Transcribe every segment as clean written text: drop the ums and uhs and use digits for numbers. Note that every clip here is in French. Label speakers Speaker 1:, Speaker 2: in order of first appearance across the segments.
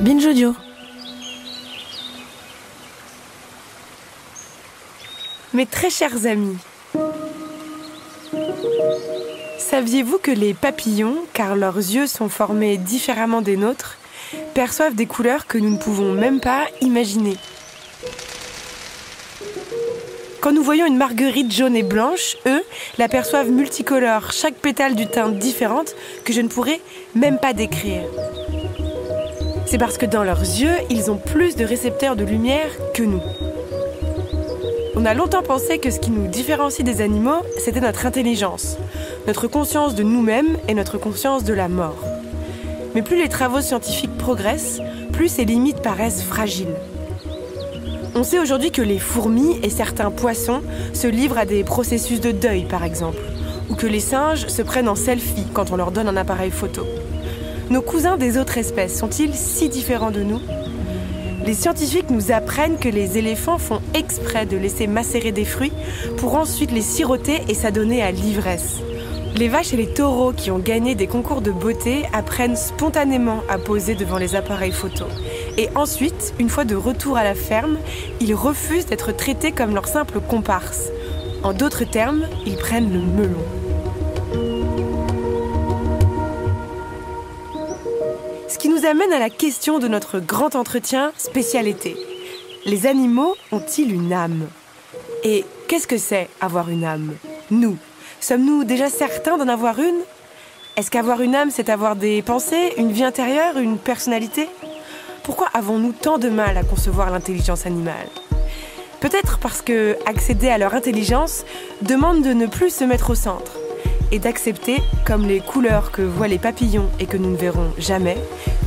Speaker 1: Binge Audio.
Speaker 2: Mes très chers amis, saviez-vous que les papillons, car leurs yeux sont formés différemment des nôtres, perçoivent des couleurs que nous ne pouvons même pas imaginer? Quand nous voyons une marguerite jaune et blanche, eux l'aperçoivent multicolore, chaque pétale d'une teinte différente que je ne pourrais même pas décrire. C'est parce que dans leurs yeux, ils ont plus de récepteurs de lumière que nous. On a longtemps pensé que ce qui nous différencie des animaux, c'était notre intelligence, notre conscience de nous-mêmes et notre conscience de la mort. Mais plus les travaux scientifiques progressent, plus ces limites paraissent fragiles. On sait aujourd'hui que les fourmis et certains poissons se livrent à des processus de deuil, par exemple, ou que les singes se prennent en selfie quand on leur donne un appareil photo. Nos cousins des autres espèces sont-ils si différents de nous ? Les scientifiques nous apprennent que les éléphants font exprès de laisser macérer des fruits pour ensuite les siroter et s'adonner à l'ivresse. Les vaches et les taureaux qui ont gagné des concours de beauté apprennent spontanément à poser devant les appareils photo. Et ensuite, une fois de retour à la ferme, ils refusent d'être traités comme leurs simples comparses. En d'autres termes, ils prennent le melon. Ce qui nous amène à la question de notre grand entretien spécial été. Les animaux ont-ils une âme ? Et qu'est-ce que c'est avoir une âme ? Nous, sommes-nous déjà certains d'en avoir une ? Est-ce qu'avoir une âme, c'est avoir des pensées, une vie intérieure, une personnalité ? Pourquoi avons-nous tant de mal à concevoir l'intelligence animale ? Peut-être parce que accéder à leur intelligence demande de ne plus se mettre au centre et d'accepter, comme les couleurs que voient les papillons et que nous ne verrons jamais,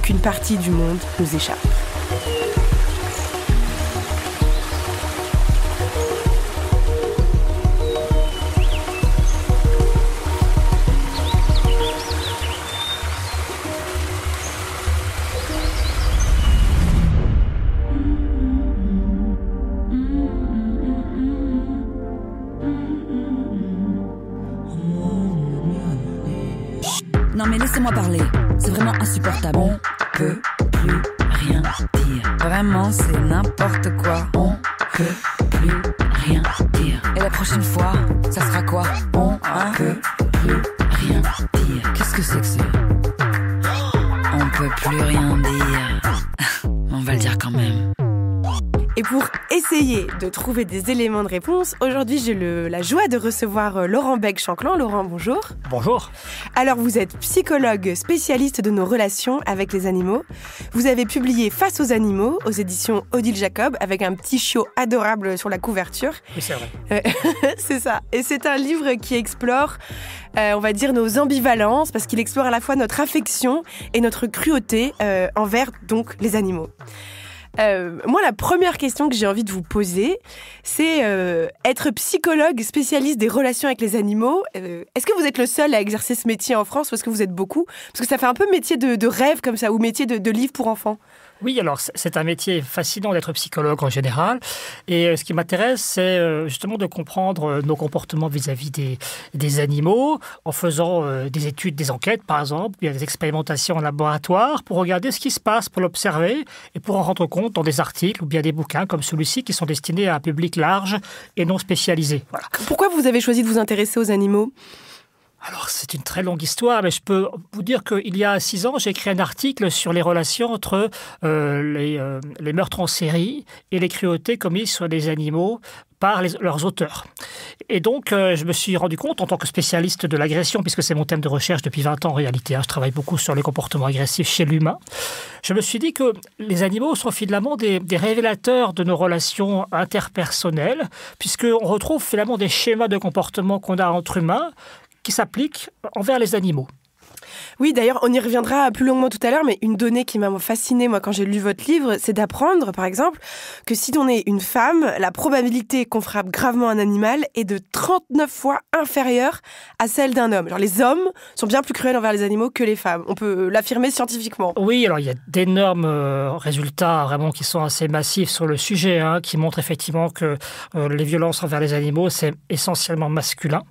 Speaker 2: qu'une partie du monde nous échappe.
Speaker 1: Non mais laissez-moi parler, c'est vraiment insupportable. On peut plus rien dire. Vraiment, c'est n'importe quoi. On peut plus rien dire. Et la prochaine fois, ça sera quoi? On peut plus rien dire. Qu'est-ce que c'est que ça? On peut plus rien dire. On va le dire quand même.
Speaker 2: Et pour essayer de trouver des éléments de réponse, aujourd'hui j'ai la joie de recevoir Laurent Bègue-Chanclan. Laurent, bonjour.
Speaker 3: Bonjour.
Speaker 2: Alors vous êtes psychologue spécialiste de nos relations avec les animaux. Vous avez publié Face aux animaux aux éditions Odile Jacob avec un petit chiot adorable sur la couverture.
Speaker 3: Oui, c'est vrai.
Speaker 2: C'est ça. Et c'est un livre qui explore, on va dire, nos ambivalences parce qu'il explore à la fois notre affection et notre cruauté envers donc les animaux. Moi, la première question que j'ai envie de vous poser, c'est être psychologue spécialiste des relations avec les animaux. Est-ce que vous êtes le seul à exercer ce métier en France ou est-ce que vous êtes beaucoup ? Parce que ça fait un peu métier de rêve comme ça, ou métier de livre pour enfants.
Speaker 3: Oui, alors c'est un métier fascinant d'être psychologue en général. Et ce qui m'intéresse, c'est justement de comprendre nos comportements vis-à-vis des animaux en faisant des études, des enquêtes par exemple, il y a des expérimentations en laboratoire pour regarder ce qui se passe, pour l'observer et pour en rendre compte dans des articles ou bien des bouquins comme celui-ci qui sont destinés à un public large et non spécialisé. Voilà.
Speaker 2: Pourquoi vous avez choisi de vous intéresser aux animaux ?
Speaker 3: Alors, c'est une très longue histoire, mais je peux vous dire qu'il y a 6 ans, j'ai écrit un article sur les relations entre les meurtres en série et les cruautés commises sur les animaux par leurs auteurs. Et donc, je me suis rendu compte, en tant que spécialiste de l'agression, puisque c'est mon thème de recherche depuis 20 ans en réalité, je travaille beaucoup sur les comportements agressifs chez l'humain, je me suis dit que les animaux sont finalement des révélateurs de nos relations interpersonnelles, puisqu'on retrouve finalement des schémas de comportement qu'on a entre humains, qui s'applique envers les animaux.
Speaker 2: Oui, d'ailleurs, on y reviendra plus longuement tout à l'heure, mais une donnée qui m'a fascinée, moi, quand j'ai lu votre livre, c'est d'apprendre, par exemple, que si on est une femme, la probabilité qu'on frappe gravement un animal est de 39 fois inférieure à celle d'un homme. Genre, les hommes sont bien plus cruels envers les animaux que les femmes. On peut l'affirmer scientifiquement.
Speaker 3: Oui, alors il y a d'énormes résultats vraiment qui sont assez massifs sur le sujet, qui montrent effectivement que les violences envers les animaux, c'est essentiellement masculin.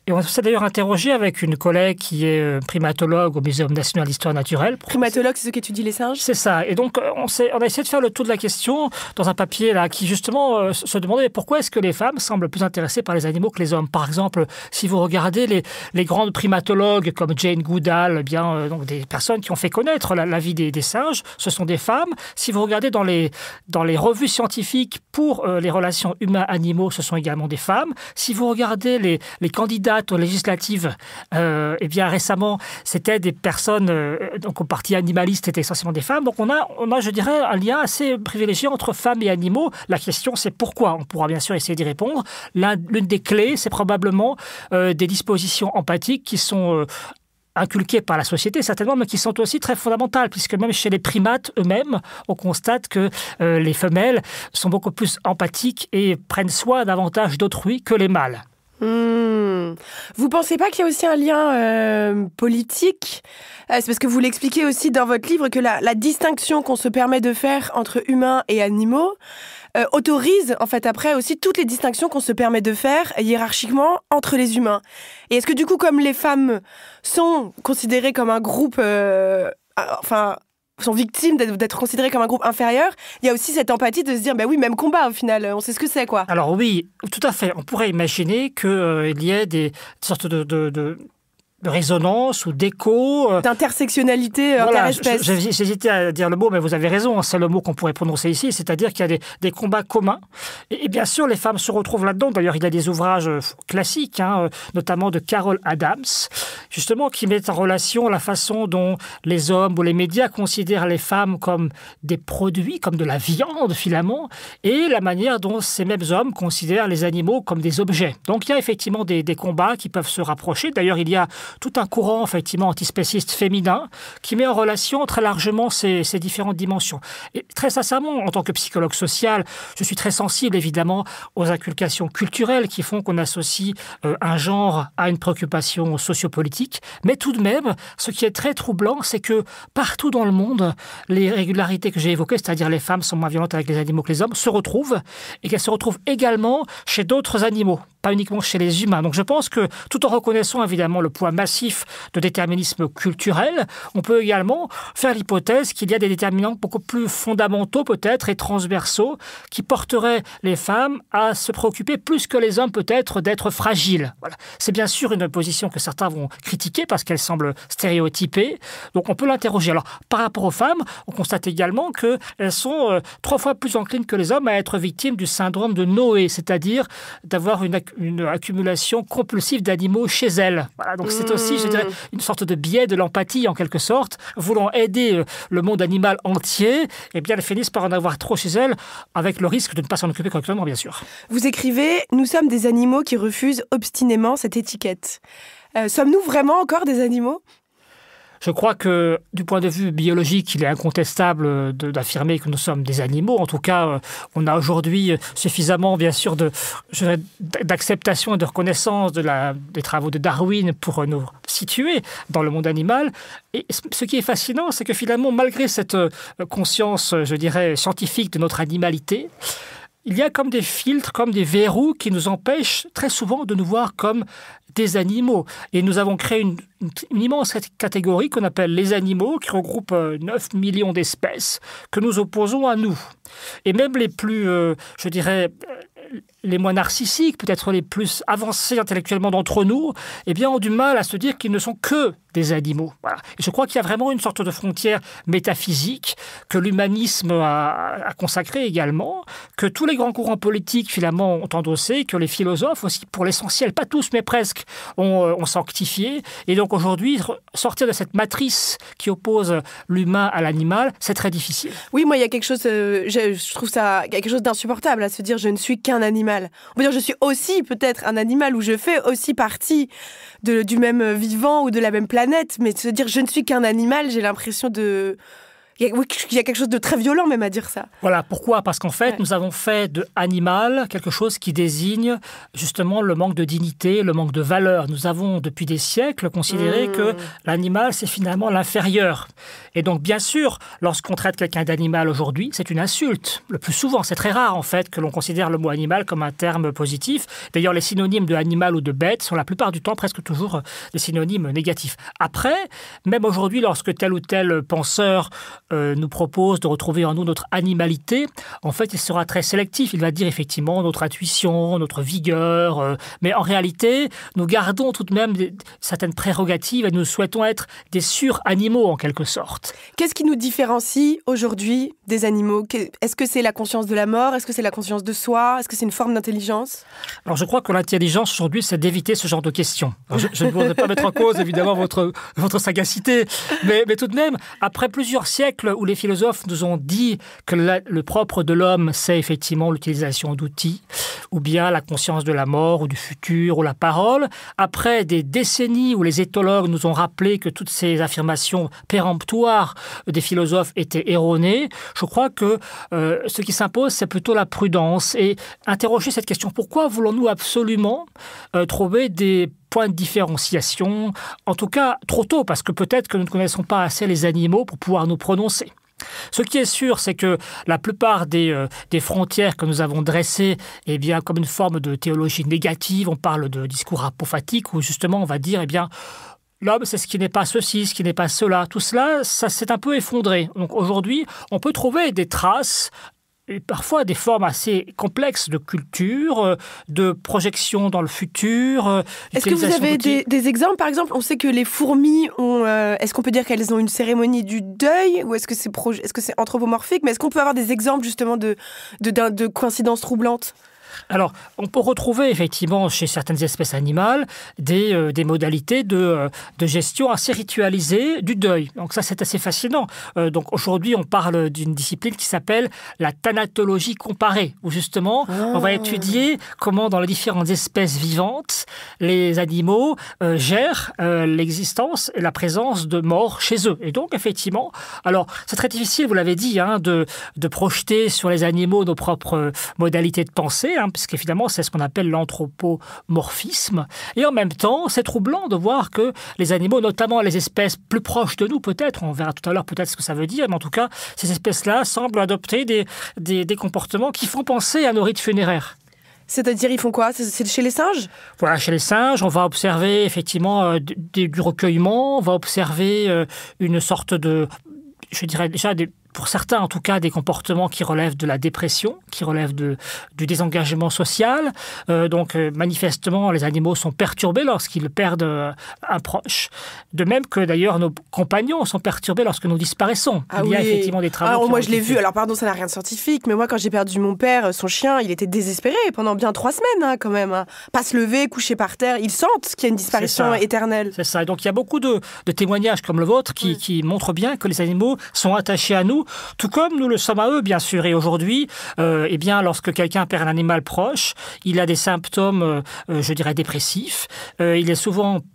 Speaker 3: Et on s'est d'ailleurs interrogé avec une collègue qui est primatologue au Muséum national d'histoire naturelle.
Speaker 2: Primatologue, c'est ceux qui étudient les singes?
Speaker 3: C'est ça. Et donc, on a essayé de faire le tour de la question dans un papier là, qui justement se demandait pourquoi est-ce que les femmes semblent plus intéressées par les animaux que les hommes. Par exemple, si vous regardez les grandes primatologues comme Jane Goodall, donc des personnes qui ont fait connaître la vie des singes, ce sont des femmes. Si vous regardez dans les revues scientifiques pour les relations humains-animaux, ce sont également des femmes. Si vous regardez les candidats aux législatives, récemment, c'était des personnes, donc au parti animaliste, étaient essentiellement des femmes. Donc on a, je dirais, un lien assez privilégié entre femmes et animaux. La question, c'est pourquoi? On pourra bien sûr essayer d'y répondre. L'une des clés, c'est probablement des dispositions empathiques qui sont inculquées par la société, certainement, mais qui sont aussi très fondamentales, puisque même chez les primates eux-mêmes, on constate que les femelles sont beaucoup plus empathiques et prennent soin davantage d'autrui que les mâles.
Speaker 2: Vous pensez pas qu'il y a aussi un lien politique? C'est parce que vous l'expliquez aussi dans votre livre que la distinction qu'on se permet de faire entre humains et animaux autorise en fait après aussi toutes les distinctions qu'on se permet de faire hiérarchiquement entre les humains. Et est-ce que du coup, comme les femmes sont considérées comme un groupe, sont victimes d'être considérées comme un groupe inférieur, il y a aussi cette empathie de se dire, oui, même combat au final, on sait ce que c'est, quoi.
Speaker 3: Alors oui, tout à fait. On pourrait imaginer qu'il y ait des sortes de résonance ou d'écho.
Speaker 2: D'intersectionnalité interespèce.
Speaker 3: J'hésitais à dire le mot, mais vous avez raison, c'est le mot qu'on pourrait prononcer ici, c'est-à-dire qu'il y a des combats communs. Et bien sûr, les femmes se retrouvent là-dedans. D'ailleurs, il y a des ouvrages classiques, notamment de Carol Adams, justement, qui mettent en relation la façon dont les hommes ou les médias considèrent les femmes comme des produits, comme de la viande, finalement, et la manière dont ces mêmes hommes considèrent les animaux comme des objets. Donc, il y a effectivement des combats qui peuvent se rapprocher. D'ailleurs, il y a tout un courant, effectivement, antispéciste féminin qui met en relation très largement ces différentes dimensions. Et très sincèrement, en tant que psychologue social, je suis très sensible, évidemment, aux inculcations culturelles qui font qu'on associe un genre à une préoccupation sociopolitique. Mais tout de même, ce qui est très troublant, c'est que partout dans le monde, les régularités que j'ai évoquées, c'est-à-dire les femmes sont moins violentes avec les animaux que les hommes, se retrouvent et qu'elles se retrouvent également chez d'autres animaux, pas uniquement chez les humains. Donc je pense que, tout en reconnaissant évidemment le poids massif de déterminisme culturel, on peut également faire l'hypothèse qu'il y a des déterminants beaucoup plus fondamentaux peut-être et transversaux qui porteraient les femmes à se préoccuper plus que les hommes peut-être d'être fragiles. Voilà. C'est bien sûr une position que certains vont critiquer parce qu'elle semble stéréotypée, donc on peut l'interroger. Alors par rapport aux femmes, on constate également qu'elles sont 3 fois plus enclines que les hommes à être victimes du syndrome de Noé, c'est-à-dire d'avoir une accumulation compulsive d'animaux chez elles. Voilà, donc c'est aussi, je dirais, une sorte de biais de l'empathie en quelque sorte, voulant aider le monde animal entier, et bien elles finissent par en avoir trop chez elles, avec le risque de ne pas s'en occuper correctement, bien sûr.
Speaker 2: Vous écrivez « Nous sommes des animaux qui refusent obstinément cette étiquette ». Sommes-nous vraiment encore des animaux ?
Speaker 3: Je crois que, du point de vue biologique, il est incontestable d'affirmer que nous sommes des animaux. En tout cas, on a aujourd'hui suffisamment, bien sûr, d'acceptation et de reconnaissance des travaux de Darwin pour nous situer dans le monde animal. Et ce qui est fascinant, c'est que finalement, malgré cette conscience, je dirais, scientifique de notre animalité, il y a comme des filtres, comme des verrous qui nous empêchent très souvent de nous voir comme des animaux. Et nous avons créé une immense catégorie qu'on appelle les animaux, qui regroupe 9 millions d'espèces que nous opposons à nous. Et même les plus, je dirais, les moins narcissiques, peut-être les plus avancés intellectuellement d'entre nous, eh bien, ont du mal à se dire qu'ils ne sont que des animaux. Voilà. Et je crois qu'il y a vraiment une sorte de frontière métaphysique que l'humanisme a consacrée également, que tous les grands courants politiques, finalement, ont endossé, que les philosophes aussi, pour l'essentiel, pas tous, mais presque, ont sanctifié. Et donc, aujourd'hui, sortir de cette matrice qui oppose l'humain à l'animal, c'est très difficile.
Speaker 2: Oui, moi, il y a quelque chose, je trouve ça quelque chose d'insupportable à se dire je ne suis qu'un animal. On peut dire je suis aussi peut-être un animal ou je fais aussi partie du même vivant ou de la même planète, mais se dire je ne suis qu'un animal, j'ai l'impression Il y a quelque chose de très violent même à dire ça.
Speaker 3: Voilà, pourquoi ? Parce qu'en fait, nous avons fait de animal quelque chose qui désigne justement le manque de dignité, le manque de valeur. Nous avons depuis des siècles considéré que l'animal, c'est finalement l'inférieur. Et donc, bien sûr, lorsqu'on traite quelqu'un d'animal aujourd'hui, c'est une insulte. Le plus souvent, c'est très rare en fait que l'on considère le mot animal comme un terme positif. D'ailleurs, les synonymes de animal ou de bête sont la plupart du temps presque toujours des synonymes négatifs. Après, même aujourd'hui, lorsque tel ou tel penseur nous propose de retrouver en nous notre animalité, en fait, il sera très sélectif. Il va dire effectivement notre intuition, notre vigueur, mais en réalité, nous gardons tout de même certaines prérogatives et nous souhaitons être des sur-animaux en quelque sorte.
Speaker 2: Qu'est-ce qui nous différencie aujourd'hui des animaux ? Est-ce que c'est la conscience de la mort ? Est-ce que c'est la conscience de soi ? Est-ce que c'est une forme d'intelligence ?
Speaker 3: Alors, je crois que l'intelligence aujourd'hui, c'est d'éviter ce genre de questions. Alors, je ne voudrais pas mettre en cause, évidemment, votre sagacité, mais tout de même, après plusieurs siècles où les philosophes nous ont dit que le propre de l'homme, c'est effectivement l'utilisation d'outils, ou bien la conscience de la mort, ou du futur, ou la parole, après des décennies où les éthologues nous ont rappelé que toutes ces affirmations péremptoires des philosophes étaient erronées, je crois que ce qui s'impose, c'est plutôt la prudence et interroger cette question. Pourquoi voulons-nous absolument trouver des points de différenciation, en tout cas trop tôt, parce que peut-être que nous ne connaissons pas assez les animaux pour pouvoir nous prononcer. Ce qui est sûr, c'est que la plupart des frontières que nous avons dressées, eh bien, comme une forme de théologie négative, on parle de discours apophatique, où justement on va dire, eh bien, l'homme, c'est ce qui n'est pas ceci, ce qui n'est pas cela. Tout cela, ça s'est un peu effondré. Donc aujourd'hui, on peut trouver des traces et parfois des formes assez complexes de culture, de projection dans le futur.
Speaker 2: Est-ce que vous avez des exemples ? Par exemple, on sait que les fourmis ont... est-ce qu'on peut dire qu'elles ont une cérémonie du deuil ? Ou est-ce que c'est anthropomorphique ? Mais est-ce qu'on peut avoir des exemples justement de coïncidences troublantes ?
Speaker 3: Alors, on peut retrouver effectivement chez certaines espèces animales des modalités de gestion assez ritualisées du deuil. Donc ça, c'est assez fascinant. Donc aujourd'hui, on parle d'une discipline qui s'appelle la thanatologie comparée, où justement, on va étudier comment dans les différentes espèces vivantes, les animaux gèrent l'existence et la présence de morts chez eux. Et donc, effectivement, alors c'est très difficile, vous l'avez dit, de projeter sur les animaux nos propres modalités de pensée, puisqu'évidemment, c'est ce qu'on appelle l'anthropomorphisme. Et en même temps, c'est troublant de voir que les animaux, notamment les espèces plus proches de nous, peut-être, on verra tout à l'heure peut-être ce que ça veut dire, mais en tout cas, ces espèces-là semblent adopter des comportements qui font penser à nos rites funéraires.
Speaker 2: C'est-à-dire, ils font quoi ? C'est chez les singes ?
Speaker 3: Voilà, chez les singes, on va observer effectivement du recueillement, on va observer une sorte de, je dirais déjà, pour certains en tout cas, des comportements qui relèvent de la dépression, qui relèvent du désengagement social. Donc manifestement, les animaux sont perturbés lorsqu'ils perdent un proche. De même que d'ailleurs, nos compagnons sont perturbés lorsque nous disparaissons. Il y a effectivement des travaux.
Speaker 2: Alors moi je l'ai vu, alors pardon, ça n'a rien de scientifique, mais moi quand j'ai perdu mon père, son chien, il était désespéré pendant bien 3 semaines quand même. Pas se lever, coucher par terre, ils sentent qu'il y a une disparition éternelle.
Speaker 3: C'est ça, et donc il y a beaucoup de témoignages comme le vôtre qui montrent bien que les animaux sont attachés à nous, tout comme nous le sommes à eux, bien sûr. Et aujourd'hui, eh bien, lorsque quelqu'un perd un animal proche, il a des symptômes, je dirais, dépressifs. Il est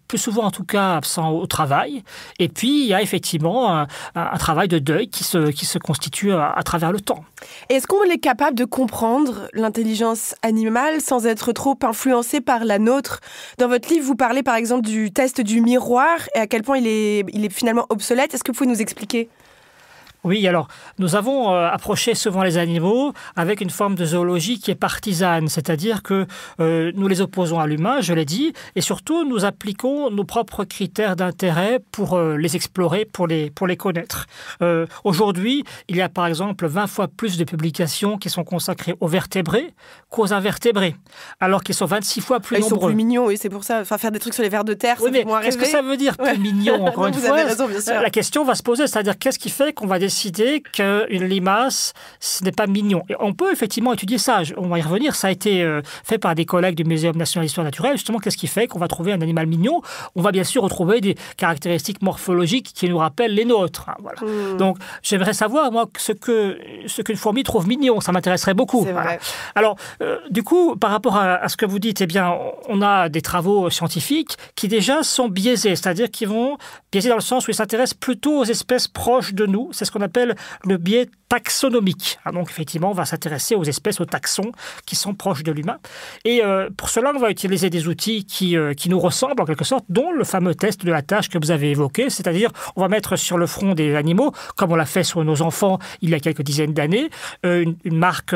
Speaker 3: plus souvent en tout cas absent au travail. Et puis, il y a effectivement un travail de deuil qui se constitue à travers le temps.
Speaker 2: Et est-ce qu'on est capable de comprendre l'intelligence animale sans être trop influencé par la nôtre ? Dans votre livre, vous parlez par exemple du test du miroir et à quel point il est finalement obsolète. Est-ce que vous pouvez nous expliquer ?
Speaker 3: Oui, alors, nous avons approché souvent les animaux avec une forme de zoologie qui est partisane, c'est-à-dire que nous les opposons à l'humain, je l'ai dit, et surtout, nous appliquons nos propres critères d'intérêt pour les explorer, pour les connaître. Aujourd'hui, il y a par exemple 20 fois plus de publications qui sont consacrées aux vertébrés qu'aux invertébrés, alors qu'ils sont 26 fois plus nombreux.
Speaker 2: Ils sont plus mignons, oui, c'est pour ça. Enfin, faire des trucs sur les vers de terre,
Speaker 3: oui,
Speaker 2: ça fait moins rêver.
Speaker 3: Qu'est-ce que ça veut dire, plus mignon, encore une fois ?
Speaker 2: Vous avez raison, bien sûr.
Speaker 3: La question va se poser, c'est-à-dire qu'est-ce qui fait qu'on va décider qu'une limace, ce n'est pas mignon. Et on peut effectivement étudier ça. On va y revenir. Ça a été fait par des collègues du Muséum national d'histoire naturelle. Justement, qu'est-ce qui fait qu'on va trouver un animal mignon ? On va bien sûr retrouver des caractéristiques morphologiques qui nous rappellent les nôtres. Voilà. Donc, j'aimerais savoir, moi, ce qu'une fourmi trouve mignon. Ça m'intéresserait beaucoup.
Speaker 2: C'est vrai.
Speaker 3: Voilà. Alors, du coup, par rapport à ce que vous dites, eh bien, on a des travaux scientifiques qui déjà sont biaisés, c'est-à-dire qui vont biaisés dans le sens où ils s'intéressent plutôt aux espèces proches de nous. C'est ce qu'on qu'on appelle le biais taxonomique. Donc effectivement, on va s'intéresser aux espèces, aux taxons qui sont proches de l'humain. Et pour cela, on va utiliser des outils qui nous ressemblent en quelque sorte, dont le fameux test de la tâche que vous avez évoqué, c'est-à-dire on va mettre sur le front des animaux, comme on l'a fait sur nos enfants il y a quelques dizaines d'années, une marque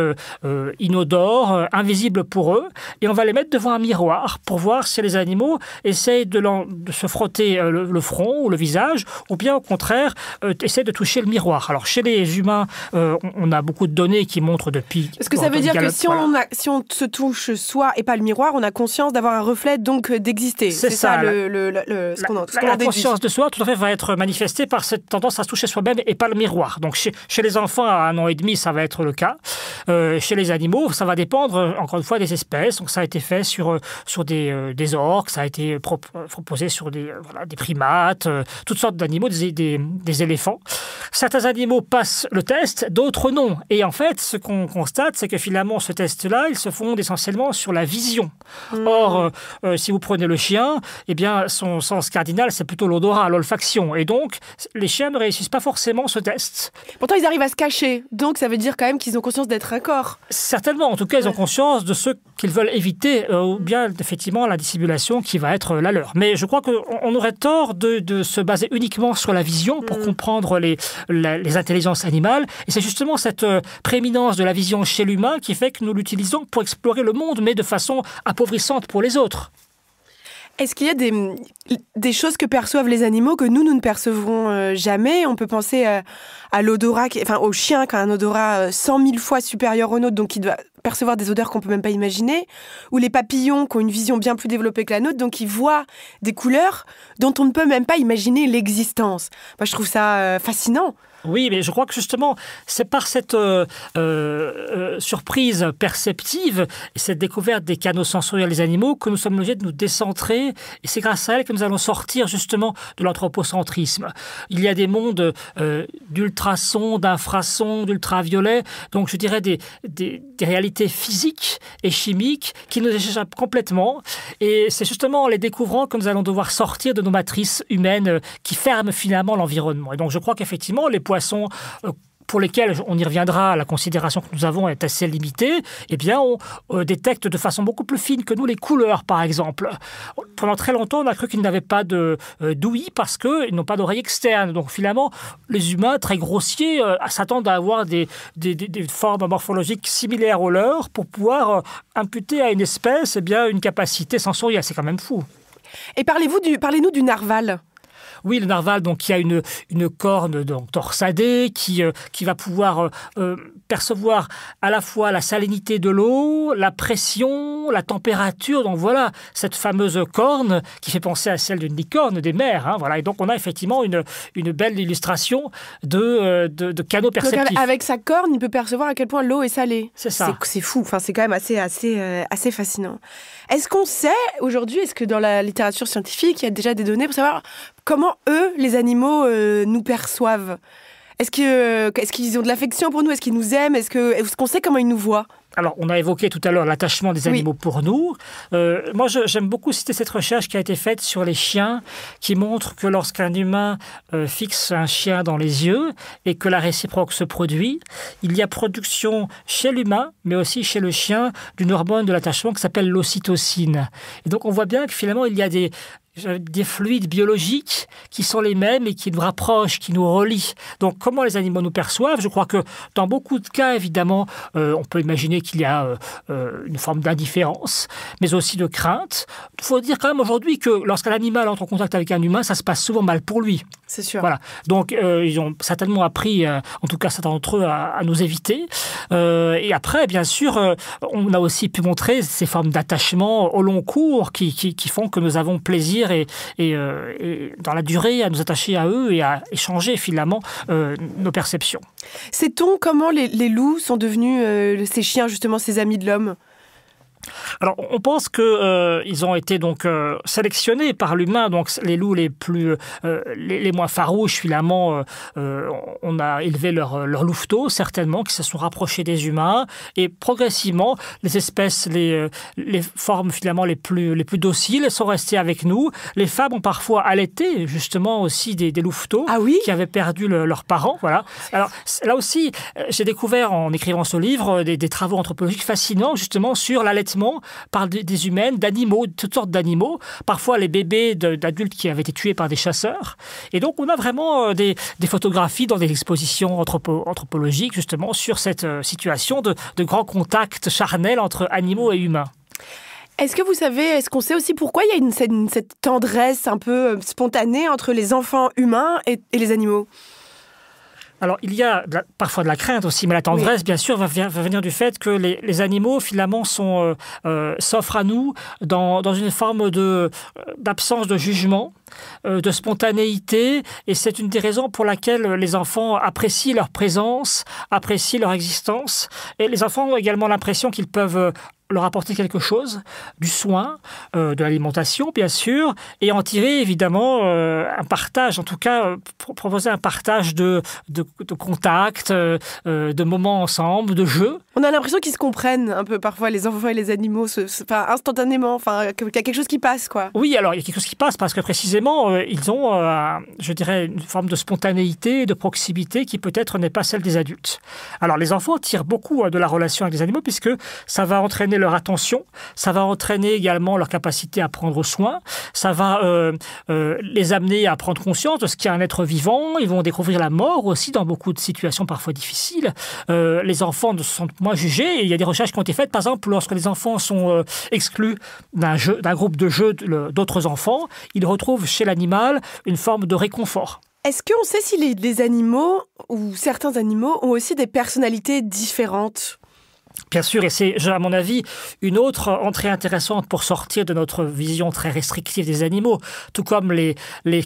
Speaker 3: inodore, invisible pour eux, et on va les mettre devant un miroir pour voir si les animaux essayent de se frotter le front ou le visage, ou bien au contraire, essayent de toucher le miroir. Alors chez les humains, on a beaucoup de données qui montrent depuis...
Speaker 2: Est-ce que ça veut dire que si on se touche soi et pas le miroir, on a conscience d'avoir un reflet, donc d'exister?
Speaker 3: C'est ça
Speaker 2: la
Speaker 3: conscience de soi, tout à fait, va être manifestée par cette tendance à se toucher soi-même et pas le miroir. Donc chez les enfants, à 1 an et demi, ça va être le cas. Chez les animaux, ça va dépendre, encore une fois, des espèces. Donc ça a été fait sur des orques, ça a été proposé sur des primates, toutes sortes d'animaux, des éléphants. Certains animaux passent le test, d'autres non. Et en fait, ce qu'on constate, c'est que finalement, ce test-là, il se fonde essentiellement sur la vision. Or, si vous prenez le chien, eh bien, son sens cardinal, c'est plutôt l'odorat, l'olfaction. Et donc, les chiens ne réussissent pas forcément ce test.
Speaker 2: Pourtant, ils arrivent à se cacher. Donc, ça veut dire quand même qu'ils ont conscience d'être un corps.
Speaker 3: Certainement. En tout cas, ils ont conscience de ce qu'ils veulent éviter, ou bien, effectivement, la dissimulation qui va être la leur. Mais je crois qu'on aurait tort de se baser uniquement sur la vision pour comprendre les intelligences animales. Et c'est justement cette prééminence de la vision chez l'humain qui fait que nous l'utilisons pour explorer le monde, mais de façon appauvrissante pour les autres.
Speaker 2: Est-ce qu'il y a des choses que perçoivent les animaux que nous ne percevrons jamais? On peut penser à l'odorat, au chien qui a un odorat 100 000 fois supérieur au nôtre, donc il doit percevoir des odeurs qu'on ne peut même pas imaginer, ou les papillons qui ont une vision bien plus développée que la nôtre, donc ils voient des couleurs dont on ne peut même pas imaginer l'existence. Moi, je trouve ça fascinant.
Speaker 3: Oui, mais je crois que justement, c'est par cette surprise perceptive et cette découverte des canaux sensoriels des animaux que nous sommes obligés de nous décentrer. Et c'est grâce à elle que nous allons sortir justement de l'anthropocentrisme. Il y a des mondes d'ultrasons, d'infrasons, d'ultraviolets, donc je dirais des réalités physiques et chimiques qui nous échappent complètement. Et c'est justement en les découvrant que nous allons devoir sortir de nos matrices humaines qui ferment finalement l'environnement. Et donc je crois qu'effectivement, les poissons pour lesquels, on y reviendra, la considération que nous avons est assez limitée, eh bien, on détecte de façon beaucoup plus fine que nous les couleurs, par exemple. Pendant très longtemps, on a cru qu'ils n'avaient pas d'ouïe parce qu'ils n'ont pas d'oreille externe. Donc, finalement, les humains, très grossiers, s'attendent à avoir des formes morphologiques similaires aux leurs pour pouvoir imputer à une espèce une capacité sensorielle. C'est quand même fou.
Speaker 2: Et parlez-nous du narval.
Speaker 3: Oui, le narval, donc, qui a une corne torsadée, qui va pouvoir percevoir à la fois la salinité de l'eau, la pression, la température. Donc voilà, cette fameuse corne qui fait penser à celle d'une licorne des mers. Voilà. Et donc on a effectivement une belle illustration de canaux perceptifs.
Speaker 2: Donc avec sa corne, il peut percevoir à quel point l'eau est salée.
Speaker 3: C'est ça.
Speaker 2: C'est fou. Enfin, c'est quand même assez fascinant. Est-ce qu'on sait aujourd'hui, est-ce que dans la littérature scientifique, il y a déjà des données pour savoir comment eux, les animaux, nous perçoivent? Est-ce qu'ils ont de l'affection pour nous? Est-ce qu'ils nous aiment? Est-ce qu'on sait comment ils nous voient?
Speaker 3: Alors, on a évoqué tout à l'heure l'attachement des animaux pour nous. Moi, j'aime beaucoup citer cette recherche qui a été faite sur les chiens, qui montre que lorsqu'un humain fixe un chien dans les yeux et que la réciproque se produit, il y a production chez l'humain, mais aussi chez le chien, d'une hormone de l'attachement qui s'appelle l'ocytocine. Et donc, on voit bien que finalement, il y a des fluides biologiques qui sont les mêmes et qui nous rapprochent, qui nous relient. Donc, comment les animaux nous perçoivent? Je crois que dans beaucoup de cas, évidemment, on peut imaginer qu'il y a une forme d'indifférence, mais aussi de crainte. Il faut dire quand même aujourd'hui que lorsqu'un animal entre en contact avec un humain, ça se passe souvent mal pour lui.
Speaker 2: C'est sûr.
Speaker 3: Voilà. Donc, ils ont certainement appris, en tout cas certains d'entre eux, à nous éviter. Et après, bien sûr, on a aussi pu montrer ces formes d'attachement au long cours qui font que nous avons plaisir et dans la durée à nous attacher à eux et à échanger finalement nos perceptions.
Speaker 2: Sait-on comment les loups sont devenus ces chiens, justement, ces amis de l'homme?
Speaker 3: Alors, on pense que ils ont été donc sélectionnés par l'humain, donc les loups les moins farouches, finalement, on a élevé leur louveteau, certainement, qui se sont rapprochés des humains, et progressivement, les espèces, les formes finalement les plus dociles sont restées avec nous. Les femmes ont parfois allaité, justement, aussi des louveteaux qui avaient perdu leurs parents. Voilà. Alors, là aussi, j'ai découvert en écrivant ce livre des travaux anthropologiques fascinants, justement, sur l'allaitement par des humaines, d'animaux, de toutes sortes d'animaux, parfois les bébés d'adultes qui avaient été tués par des chasseurs. Et donc, on a vraiment des photographies dans des expositions anthropologiques, justement, sur cette situation de grands contacts charnels entre animaux et humains.
Speaker 2: Est-ce qu'on sait aussi pourquoi il y a cette tendresse un peu spontanée entre les enfants humains et les animaux ?
Speaker 3: Alors, il y a parfois de la crainte aussi, mais la tendresse, bien sûr, va venir du fait que les animaux, finalement, s'offrent à nous dans une forme d'absence de jugement, de spontanéité, et c'est une des raisons pour laquelle les enfants apprécient leur présence, apprécient leur existence, et les enfants ont également l'impression qu'ils peuvent leur apporter quelque chose, du soin, de l'alimentation, bien sûr, et en tirer, évidemment, un partage, en tout cas, proposer un partage de contacts, de moments ensemble, de jeux.
Speaker 2: On a l'impression qu'ils se comprennent un peu, parfois, les enfants et les animaux, instantanément, qu'il y a quelque chose qui passe, quoi.
Speaker 3: Oui, alors, il y a quelque chose qui passe, parce que, précisément, ils ont, je dirais, une forme de spontanéité, de proximité, qui peut-être n'est pas celle des adultes. Alors, les enfants tirent beaucoup de la relation avec les animaux, puisque ça va entraîner leur attention, ça va entraîner également leur capacité à prendre soin, ça va les amener à prendre conscience de ce qu'est un être vivant, ils vont découvrir la mort aussi dans beaucoup de situations parfois difficiles. Les enfants ne se sentent moins jugés, et il y a des recherches qui ont été faites, par exemple, lorsque les enfants sont exclus d'un groupe de jeux d'autres enfants, ils retrouvent chez l'animal une forme de réconfort.
Speaker 2: Est-ce qu'on sait si les animaux, ou certains animaux, ont aussi des personnalités différentes ?
Speaker 3: Bien sûr, et c'est, à mon avis, une autre entrée intéressante pour sortir de notre vision très restrictive des animaux. Tout comme les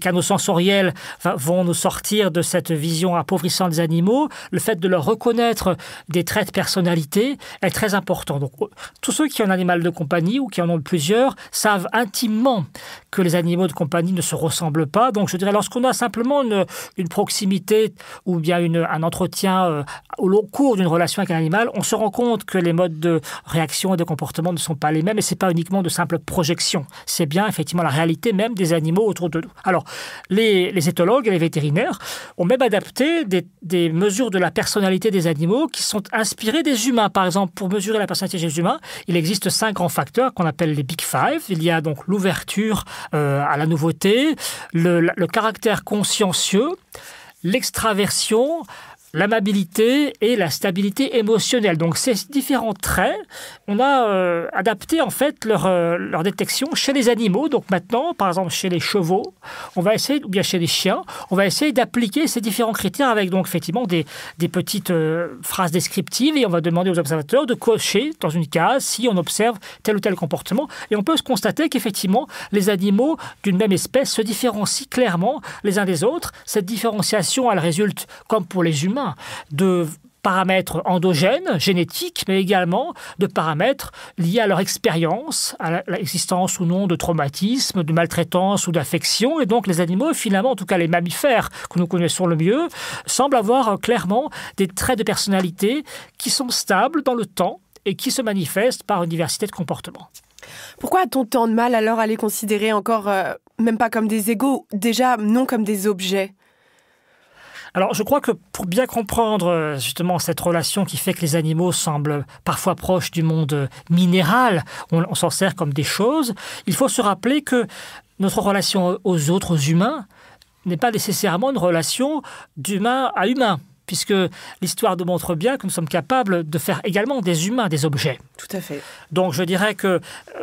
Speaker 3: canaux sensoriels vont nous sortir de cette vision appauvrissante des animaux, le fait de leur reconnaître des traits de personnalité est très important. Donc, tous ceux qui ont un animal de compagnie ou qui en ont plusieurs savent intimement que les animaux de compagnie ne se ressemblent pas. Donc, je dirais, lorsqu'on a simplement une proximité ou bien un entretien au long cours d'une relation avec un animal, on se rend compte que les modes de réaction et de comportement ne sont pas les mêmes, et ce n'est pas uniquement de simples projections. C'est bien, effectivement, la réalité même des animaux autour de nous. Alors, les éthologues et les vétérinaires ont même adapté des mesures de la personnalité des animaux qui sont inspirées des humains. Par exemple, pour mesurer la personnalité des humains, il existe 5 grands facteurs qu'on appelle les Big Five. Il y a donc l'ouverture à la nouveauté, le caractère consciencieux, l'extraversion, l'amabilité et la stabilité émotionnelle. Donc, ces différents traits, on a adapté en fait leur détection chez les animaux. Donc maintenant, par exemple, chez les chevaux, on va essayer, ou bien chez les chiens, on va essayer d'appliquer ces différents critères avec donc effectivement des petites phrases descriptives, et on va demander aux observateurs de cocher dans une case si on observe tel ou tel comportement. Et on peut se constater qu'effectivement, les animaux d'une même espèce se différencient clairement les uns des autres. Cette différenciation, elle résulte, comme pour les humains, de paramètres endogènes, génétiques, mais également de paramètres liés à leur expérience, à l'existence ou non de traumatisme, de maltraitance ou d'affection. Et donc les animaux, finalement, en tout cas les mammifères que nous connaissons le mieux, semblent avoir clairement des traits de personnalité qui sont stables dans le temps et qui se manifestent par une diversité de comportements.
Speaker 2: Pourquoi a-t-on tant de mal alors à les considérer encore, même pas comme des égaux, déjà non comme des objets ?
Speaker 3: Alors, je crois que pour bien comprendre justement cette relation qui fait que les animaux semblent parfois proches du monde minéral, on s'en sert comme des choses, il faut se rappeler que notre relation aux autres humains n'est pas nécessairement une relation d'humain à humain, puisque l'histoire nous montre bien que nous sommes capables de faire également des humains des objets.
Speaker 2: Tout à fait.
Speaker 3: Donc je dirais que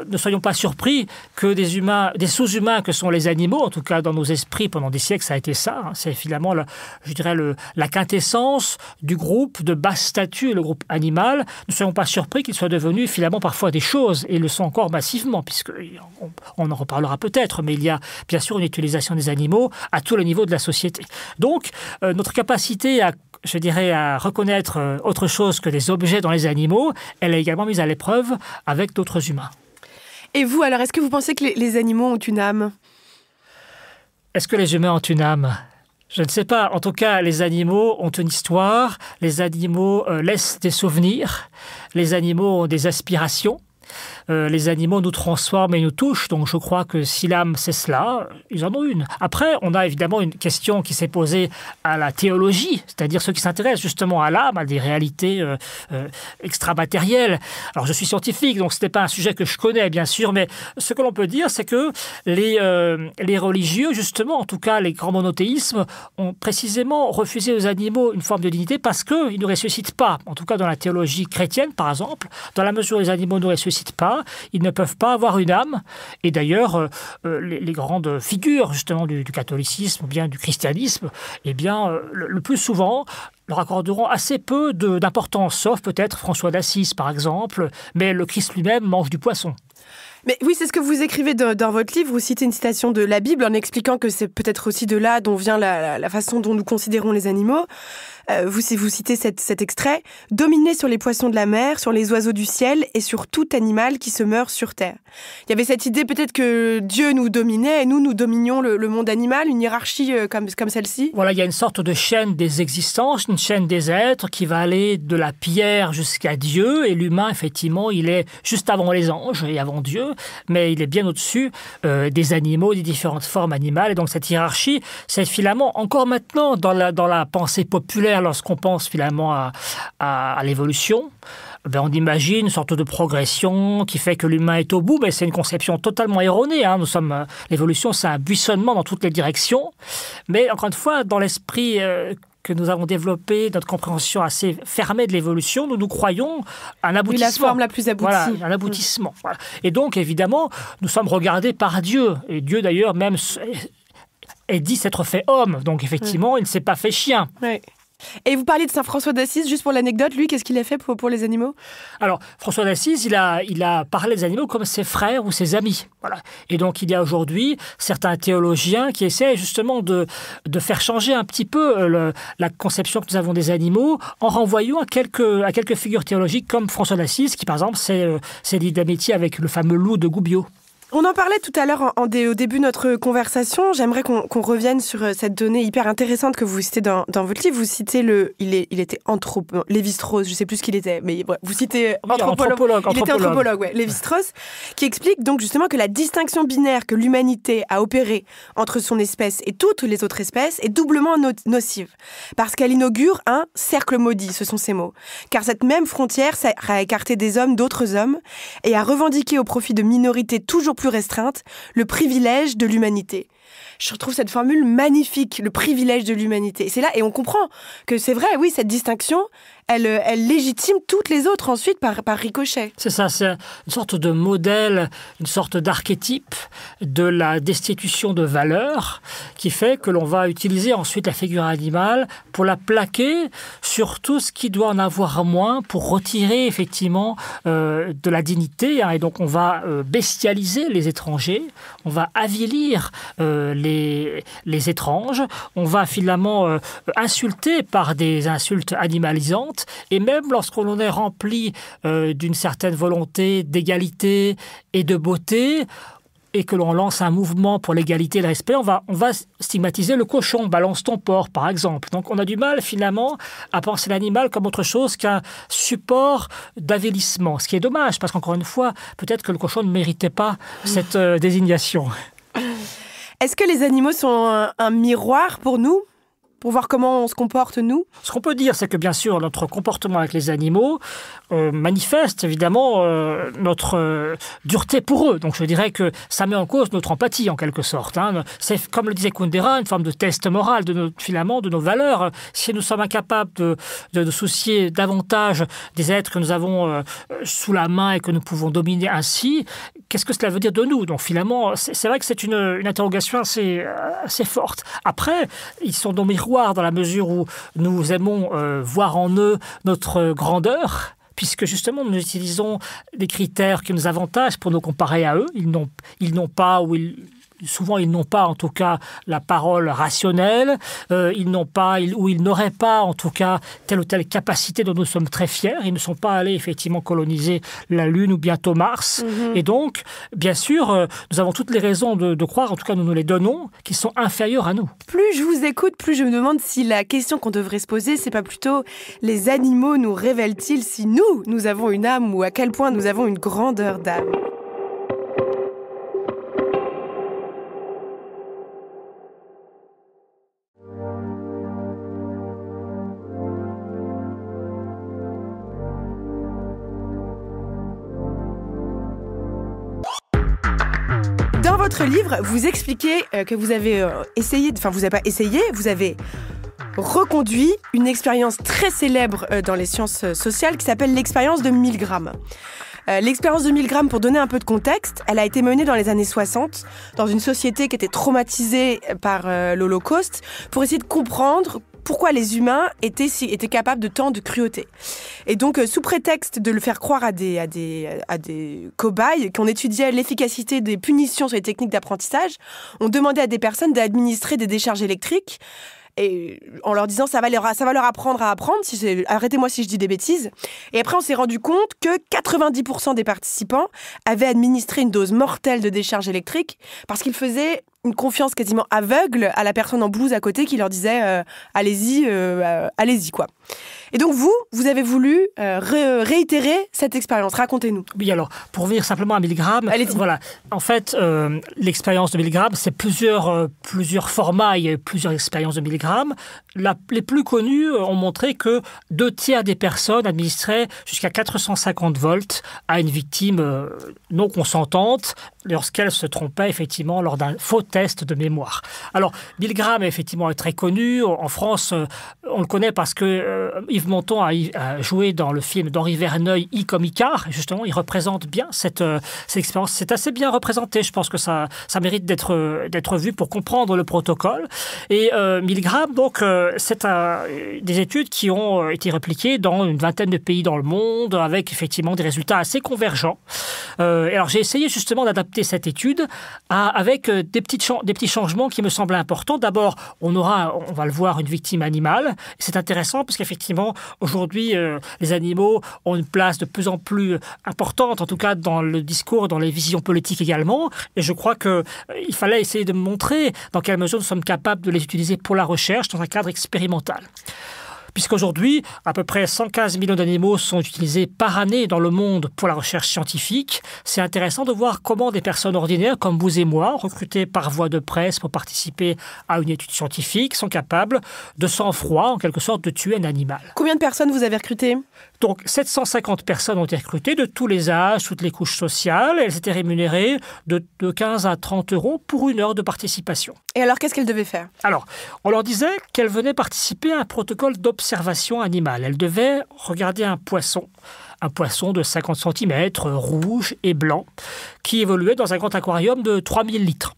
Speaker 3: ne soyons pas surpris que des sous-humains que sont les animaux, en tout cas dans nos esprits pendant des siècles, ça a été ça. C'est finalement, la quintessence du groupe de basse statut, le groupe animal. Ne soyons pas surpris qu'ils soient devenus finalement parfois des choses, et ils le sont encore massivement, puisqu'on en reparlera peut-être, mais il y a bien sûr une utilisation des animaux à tous les niveaux de la société. Donc notre capacité à je dirais, à reconnaître autre chose que des objets dans les animaux, elle est également mise à l'épreuve avec d'autres humains.
Speaker 2: Et vous, alors, est-ce que vous pensez que les animaux ont une âme ?
Speaker 3: Est-ce que les humains ont une âme ? Je ne sais pas. En tout cas, les animaux ont une histoire, les animaux laissent des souvenirs, les animaux ont des aspirations. Les animaux nous transforment et nous touchent, donc je crois que si l'âme c'est cela, ils en ont une. Après, on a évidemment une question qui s'est posée à la théologie, c'est-à-dire ceux qui s'intéressent justement à l'âme, à des réalités extramatérielles. Alors je suis scientifique, donc ce n'est pas un sujet que je connais bien sûr, mais ce que l'on peut dire, c'est que les religieux, justement, en tout cas les grands monothéismes, ont précisément refusé aux animaux une forme de dignité parce qu'ils ne ressuscitent pas. En tout cas dans la théologie chrétienne, par exemple, dans la mesure où les animaux ne ressuscitent pas, ils ne peuvent pas avoir une âme. Et d'ailleurs, les grandes figures justement du catholicisme ou bien du christianisme, eh bien, le plus souvent, leur accorderont assez peu d'importance, sauf peut-être François d'Assise, par exemple, mais le Christ lui-même mange du poisson.
Speaker 2: Mais oui, c'est ce que vous écrivez dans votre livre. Vous citez une citation de la Bible en expliquant que c'est peut-être aussi de là dont vient la façon dont nous considérons les animaux. Vous citez cet extrait. « Dominer sur les poissons de la mer, sur les oiseaux du ciel et sur tout animal qui se meurt sur terre. » Il y avait cette idée peut-être que Dieu nous dominait et nous dominions le monde animal, une hiérarchie comme celle-ci.
Speaker 3: Voilà, il y a une sorte de chaîne des existences, une chaîne des êtres qui va aller de la pierre jusqu'à Dieu. Et l'humain, effectivement, il est juste avant les anges et avant Dieu, mais il est bien au-dessus des animaux, des différentes formes animales. Et donc cette hiérarchie, c'est finalement encore maintenant dans la pensée populaire, lorsqu'on pense finalement à l'évolution, ben on imagine une sorte de progression qui fait que l'humain est au bout, mais c'est une conception totalement erronée. L'évolution, c'est un buissonnement dans toutes les directions. Mais encore une fois, dans l'esprit que nous avons développé, notre compréhension assez fermée de l'évolution, nous croyons à un aboutissement.
Speaker 2: Oui, la forme la plus aboutie.
Speaker 3: Voilà, un aboutissement. Voilà. Et donc, évidemment, nous sommes regardés par Dieu. Et Dieu, d'ailleurs, même est dit s'être fait homme. Donc, effectivement, il ne s'est pas fait chien.
Speaker 2: Oui. Et vous parliez de Saint François d'Assise, juste pour l'anecdote, lui, qu'est-ce qu'il a fait pour les animaux ?
Speaker 3: Alors, François d'Assise, il a parlé des animaux comme ses frères ou ses amis. Voilà. Et donc, il y a aujourd'hui certains théologiens qui essaient justement de faire changer un petit peu la conception que nous avons des animaux en renvoyant à quelques figures théologiques comme François d'Assise, qui, par exemple, s'est lié d'amitié avec le fameux loup de Gubbio.
Speaker 2: On en parlait tout à l'heure au début de notre conversation. J'aimerais qu'on revienne sur cette donnée hyper intéressante que vous citez dans votre livre. Vous citez il était Lévi-Strauss, je ne sais plus ce qu'il était, mais vous citez anthropologue. Il était anthropologue, ouais, Lévi-Strauss, qui explique donc justement que la distinction binaire que l'humanité a opérée entre son espèce et toutes les autres espèces est doublement nocive, parce qu'elle inaugure un cercle maudit, ce sont ces mots. Car cette même frontière sert à écarter des hommes d'autres hommes et à revendiquer au profit de minorités toujours plus restreinte, le privilège de l'humanité. Je trouve cette formule magnifique, le privilège de l'humanité. C'est là, et on comprend que c'est vrai, oui, cette distinction, elle légitime toutes les autres ensuite par ricochet.
Speaker 3: C'est ça, c'est une sorte de modèle, une sorte d'archétype de la destitution de valeur qui fait que l'on va utiliser ensuite la figure animale pour la plaquer sur tout ce qui doit en avoir moins pour retirer effectivement de la dignité. Et donc on va bestialiser les étrangers, on va avilir les étranges, on va finalement insulter par des insultes animalisantes. Et même lorsqu'on est rempli d'une certaine volonté d'égalité et de beauté, et que l'on lance un mouvement pour l'égalité et le respect, on va stigmatiser le cochon, balance ton porc, par exemple. Donc on a du mal, finalement, à penser l'animal comme autre chose qu'un support d'avilissement. Ce qui est dommage, parce qu'encore une fois, peut-être que le cochon ne méritait pas cette désignation.
Speaker 2: Est-ce que les animaux sont un miroir pour nous ? Pour voir comment on se comporte, nous ?
Speaker 3: Ce qu'on peut dire, c'est que bien sûr, notre comportement avec les animaux manifeste évidemment notre dureté pour eux. Donc je dirais que ça met en cause notre empathie, en quelque sorte. C'est, comme le disait Kundera, une forme de test moral de notre filament, de nos valeurs. Si nous sommes incapables de soucier davantage des êtres que nous avons sous la main et que nous pouvons dominer ainsi, qu'est-ce que cela veut dire de nous ? Donc finalement, c'est vrai que c'est une interrogation assez forte. Après, ils sont nos miroirs dans la mesure où nous aimons voir en eux notre grandeur, puisque justement nous utilisons des critères qui nous avantagent pour nous comparer à eux. Ils n'ont pas ou souvent ils n'ont pas en tout cas la parole rationnelle, ils n'auraient pas en tout cas telle ou telle capacité dont nous sommes très fiers. Ils ne sont pas allés effectivement coloniser la Lune ou bientôt Mars. Et donc, bien sûr, nous avons toutes les raisons de croire, en tout cas nous nous les donnons, qu'ils sont inférieurs à nous.
Speaker 2: Plus je vous écoute, plus je me demande si la question qu'on devrait se poser, c'est pas plutôt les animaux nous révèlent-ils si nous avons une âme ou à quel point nous avons une grandeur d'âme. Dans votre livre, vous expliquez que vous avez vous avez reconduit une expérience très célèbre dans les sciences sociales qui s'appelle l'expérience de Milgram. L'expérience de Milgram, pour donner un peu de contexte, elle a été menée dans les années 60 dans une société qui était traumatisée par l'Holocauste pour essayer de comprendre pourquoi les humains étaient capables de tant de cruauté. Et donc, sous prétexte de le faire croire à des cobayes, qu'on étudiait l'efficacité des punitions sur les techniques d'apprentissage, on demandait à des personnes d'administrer des décharges électriques, et en leur disant ça va leur apprendre à apprendre, arrêtez-moi si je dis des bêtises. Et après, on s'est rendu compte que 90% des participants avaient administré une dose mortelle de décharge électrique parce qu'ils faisaient une confiance quasiment aveugle à la personne en blouse à côté qui leur disait allez-y quoi. Et donc vous avez voulu réitérer cette expérience. Racontez-nous.
Speaker 3: Oui, alors, pour revenir simplement à Milgram, voilà. En fait, l'expérience de Milgram, c'est plusieurs formats, il y a eu plusieurs expériences de Milgram. Les plus connues ont montré que 2/3 des personnes administraient jusqu'à 450 volts à une victime non consentante lorsqu'elle se trompait effectivement lors d'un faux test de mémoire. Alors, Milgram effectivement est très connu. En France, on le connaît parce que Yves Montand a joué dans le film d'Henri Verneuil, I comme Icare. Justement, il représente bien cette expérience. C'est assez bien représenté. Je pense que ça mérite d'être vu pour comprendre le protocole. Et Milgram, donc, c'est des études qui ont été répliquées dans une vingtaine de pays dans le monde, avec effectivement des résultats assez convergents. Alors, j'ai essayé justement d'adapter cette étude avec des petits changements qui me semblent importants. D'abord, on va le voir, une victime animale. C'est intéressant parce qu'effectivement, aujourd'hui, les animaux ont une place de plus en plus importante, en tout cas dans le discours, dans les visions politiques également. Et je crois qu'il fallait essayer de montrer dans quelle mesure nous sommes capables de les utiliser pour la recherche dans un cadre expérimental. Puisqu'aujourd'hui, à peu près 115 millions d'animaux sont utilisés par année dans le monde pour la recherche scientifique, c'est intéressant de voir comment des personnes ordinaires comme vous et moi, recrutées par voie de presse pour participer à une étude scientifique, sont capables de sang-froid, en quelque sorte, de tuer un animal.
Speaker 2: Combien de personnes vous avez recrutées ?
Speaker 3: Donc, 750 personnes ont été recrutées de tous les âges, toutes les couches sociales. Elles étaient rémunérées de 15 à 30 euros pour 1 heure de participation.
Speaker 2: Et alors, qu'est-ce qu'elles devaient faire ?
Speaker 3: Alors, on leur disait qu'elles venaient participer à un protocole d'observation animale. Elles devaient regarder un poisson de 50 cm, rouge et blanc, qui évoluait dans un grand aquarium de 3000 litres.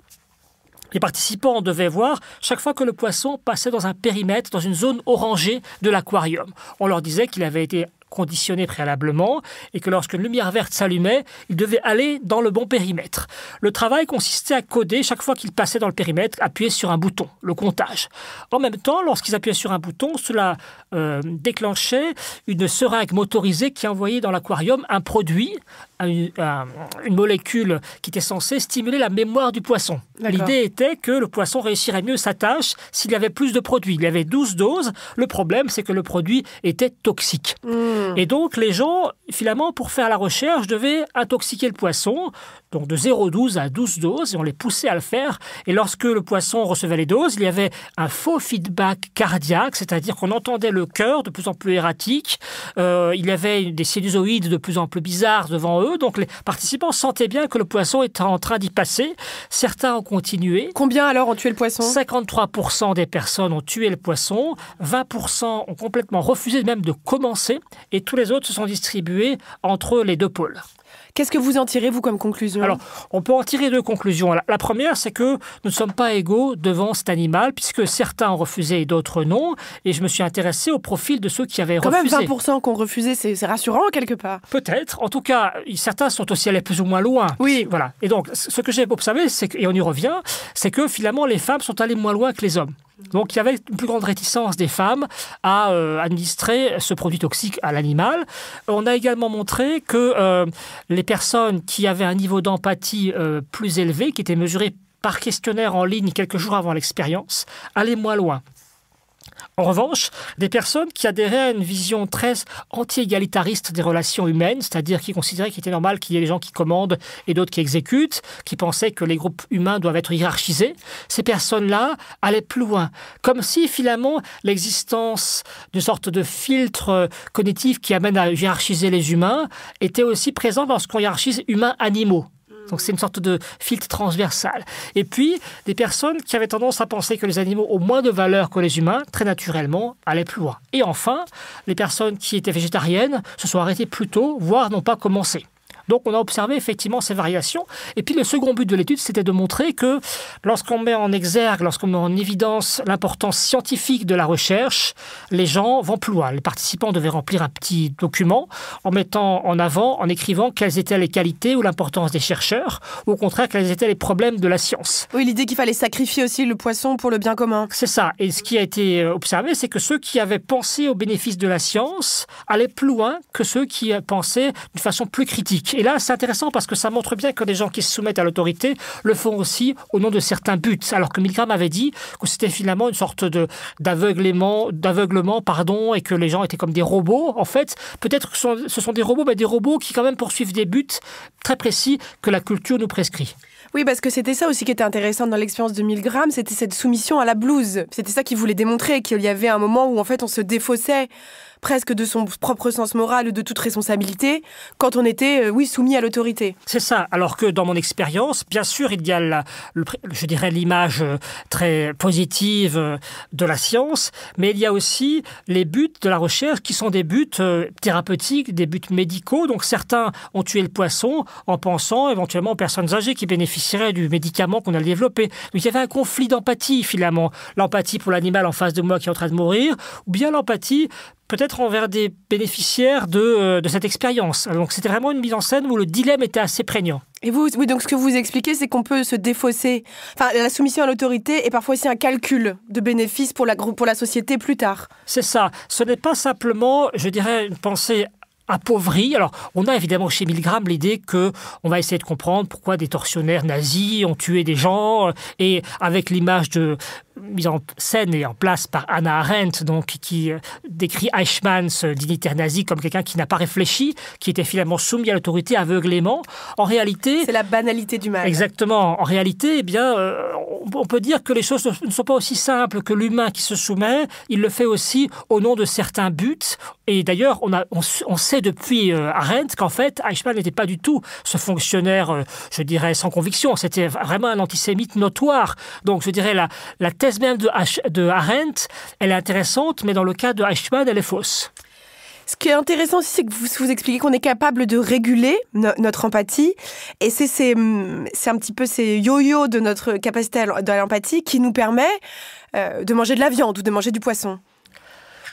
Speaker 3: Les participants devaient voir chaque fois que le poisson passait dans un périmètre, dans une zone orangée de l'aquarium. On leur disait qu'il avait été conditionné préalablement et que lorsque une lumière verte s'allumait, il devait aller dans le bon périmètre. Le travail consistait à coder chaque fois qu'il passait dans le périmètre, appuyer sur un bouton, le comptage. En même temps, lorsqu'ils appuyaient sur un bouton, cela déclenchait une seringue motorisée qui envoyait dans l'aquarium un produit, une molécule qui était censée stimuler la mémoire du poisson.
Speaker 2: D'accord.
Speaker 3: L'idée était que le poisson réussirait mieux sa tâche s'il y avait plus de produit. Il y avait 12 doses. Le problème, c'est que le produit était toxique. Et donc, les gens, finalement, pour faire la recherche, devaient intoxiquer le poisson, donc de 0,12 à 12 doses, et on les poussait à le faire. Et lorsque le poisson recevait les doses, il y avait un faux feedback cardiaque, c'est-à-dire qu'on entendait le cœur de plus en plus erratique. Il y avait des sinusoïdes de plus en plus bizarres devant eux. Donc, les participants sentaient bien que le poisson était en train d'y passer. Certains ont continué.
Speaker 2: Combien alors ont tué le poisson ?
Speaker 3: 53% des personnes ont tué le poisson. 20% ont complètement refusé même de commencer. Et tous les autres se sont distribués entre les deux pôles.
Speaker 2: Qu'est-ce que vous en tirez, vous, comme conclusion?
Speaker 3: Alors, on peut en tirer 2 conclusions. La première, c'est que nous ne sommes pas égaux devant cet animal, puisque certains ont refusé et d'autres non. Et je me suis intéressé au profil de ceux qui avaient refusé.
Speaker 2: Quand même 20% qui ont refusé, c'est rassurant, quelque part.
Speaker 3: Peut-être. En tout cas, certains sont aussi allés plus ou moins loin.
Speaker 2: Oui.
Speaker 3: Voilà. Et donc, ce que j'ai observé, et on y revient, c'est que finalement, les femmes sont allées moins loin que les hommes. Donc, il y avait une plus grande réticence des femmes à administrer ce produit toxique à l'animal. On a également montré que les personnes qui avaient un niveau d'empathie plus élevé, qui était mesuré par questionnaire en ligne quelques jours avant l'expérience, allaient moins loin. En revanche, des personnes qui adhéraient à une vision très anti-égalitariste des relations humaines, c'est-à-dire qui considéraient qu'il était normal qu'il y ait des gens qui commandent et d'autres qui exécutent, qui pensaient que les groupes humains doivent être hiérarchisés, ces personnes-là allaient plus loin. Comme si, finalement, l'existence d'une sorte de filtre cognitif qui amène à hiérarchiser les humains était aussi présent lorsqu'on hiérarchise humains-animaux. Donc c'est une sorte de filtre transversal. Et puis, des personnes qui avaient tendance à penser que les animaux ont moins de valeur que les humains, très naturellement, allaient plus loin. Et enfin, les personnes qui étaient végétariennes se sont arrêtées plus tôt, voire n'ont pas commencé. Donc, on a observé effectivement ces variations. Et puis, le second but de l'étude, c'était de montrer que lorsqu'on met en exergue, lorsqu'on met en évidence l'importance scientifique de la recherche, les gens vont plus loin. Les participants devaient remplir un petit document en mettant en avant, en écrivant quelles étaient les qualités ou l'importance des chercheurs, ou au contraire, quels étaient les problèmes de la science.
Speaker 2: Oui, l'idée qu'il fallait sacrifier aussi le poisson pour le bien commun.
Speaker 3: C'est ça. Et ce qui a été observé, c'est que ceux qui avaient pensé aux bénéfices de la science allaient plus loin que ceux qui pensaient d'une façon plus critique. Et là, c'est intéressant parce que ça montre bien que les gens qui se soumettent à l'autorité le font aussi au nom de certains buts. Alors que Milgram avait dit que c'était finalement une sorte d'aveuglement, et que les gens étaient comme des robots. En fait, peut-être que ce sont des robots, mais des robots qui quand même poursuivent des buts très précis que la culture nous prescrit.
Speaker 2: Oui, parce que c'était ça aussi qui était intéressant dans l'expérience de Milgram, c'était cette soumission à la blouse. C'était ça qu'il voulait démontrer, qu'il y avait un moment où en fait on se défaussait presque de son propre sens moral ou de toute responsabilité quand on était, soumis à l'autorité.
Speaker 3: C'est ça. Alors que dans mon expérience, bien sûr, il y a je dirais l'image très positive de la science, mais il y a aussi les buts de la recherche qui sont des buts thérapeutiques, des buts médicaux. Donc certains ont tué le poisson en pensant éventuellement aux personnes âgées qui bénéficieraient du médicament qu'on a développé. Donc il y avait un conflit d'empathie finalement. L'empathie pour l'animal en face de moi qui est en train de mourir, ou bien l'empathie peut-être envers des bénéficiaires de cette expérience. Donc c'était vraiment une mise en scène où le dilemme était assez prégnant.
Speaker 2: Et vous, oui, donc ce que vous expliquez, c'est qu'on peut se défausser. Enfin, la soumission à l'autorité est parfois aussi un calcul de bénéfices pour la société plus tard.
Speaker 3: C'est ça. Ce n'est pas simplement, je dirais, une pensée appauvri. Alors, on a évidemment chez Milgram l'idée que on va essayer de comprendre pourquoi des tortionnaires nazis ont tué des gens, et avec l'image mise en scène et en place par Hannah Arendt, donc qui décrit Eichmanns, dignitaire nazi, comme quelqu'un qui n'a pas réfléchi, qui était finalement soumis à l'autorité aveuglément. En réalité,
Speaker 2: c'est la banalité du mal.
Speaker 3: Exactement. En réalité, on peut dire que les choses ne sont pas aussi simples, que l'humain qui se soumet, il le fait aussi au nom de certains buts. Et d'ailleurs, on sait depuis Arendt qu'en fait, Eichmann n'était pas du tout ce fonctionnaire, je dirais, sans conviction. C'était vraiment un antisémite notoire. Donc, je dirais, la thèse même de Arendt, elle est intéressante, mais dans le cas de Eichmann, elle est fausse.
Speaker 2: Ce qui est intéressant aussi, c'est que vous expliquez qu'on est capable de réguler notre empathie. Et c'est un petit peu ces yo-yo de notre capacité à l'empathie qui nous permet de manger de la viande ou de manger du poisson.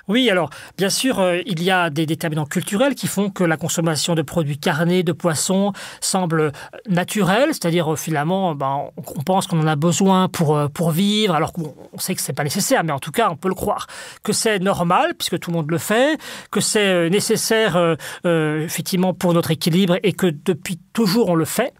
Speaker 3: Oui, alors, bien sûr, il y a des déterminants culturels qui font que la consommation de produits carnés, de poissons, semble naturelle, c'est-à-dire, finalement, on pense qu'on en a besoin pour vivre, alors qu'on sait que c'est pas nécessaire, mais en tout cas, on peut le croire. Que c'est normal, puisque tout le monde le fait, que c'est nécessaire, effectivement, pour notre équilibre, et que depuis toujours, on le fait.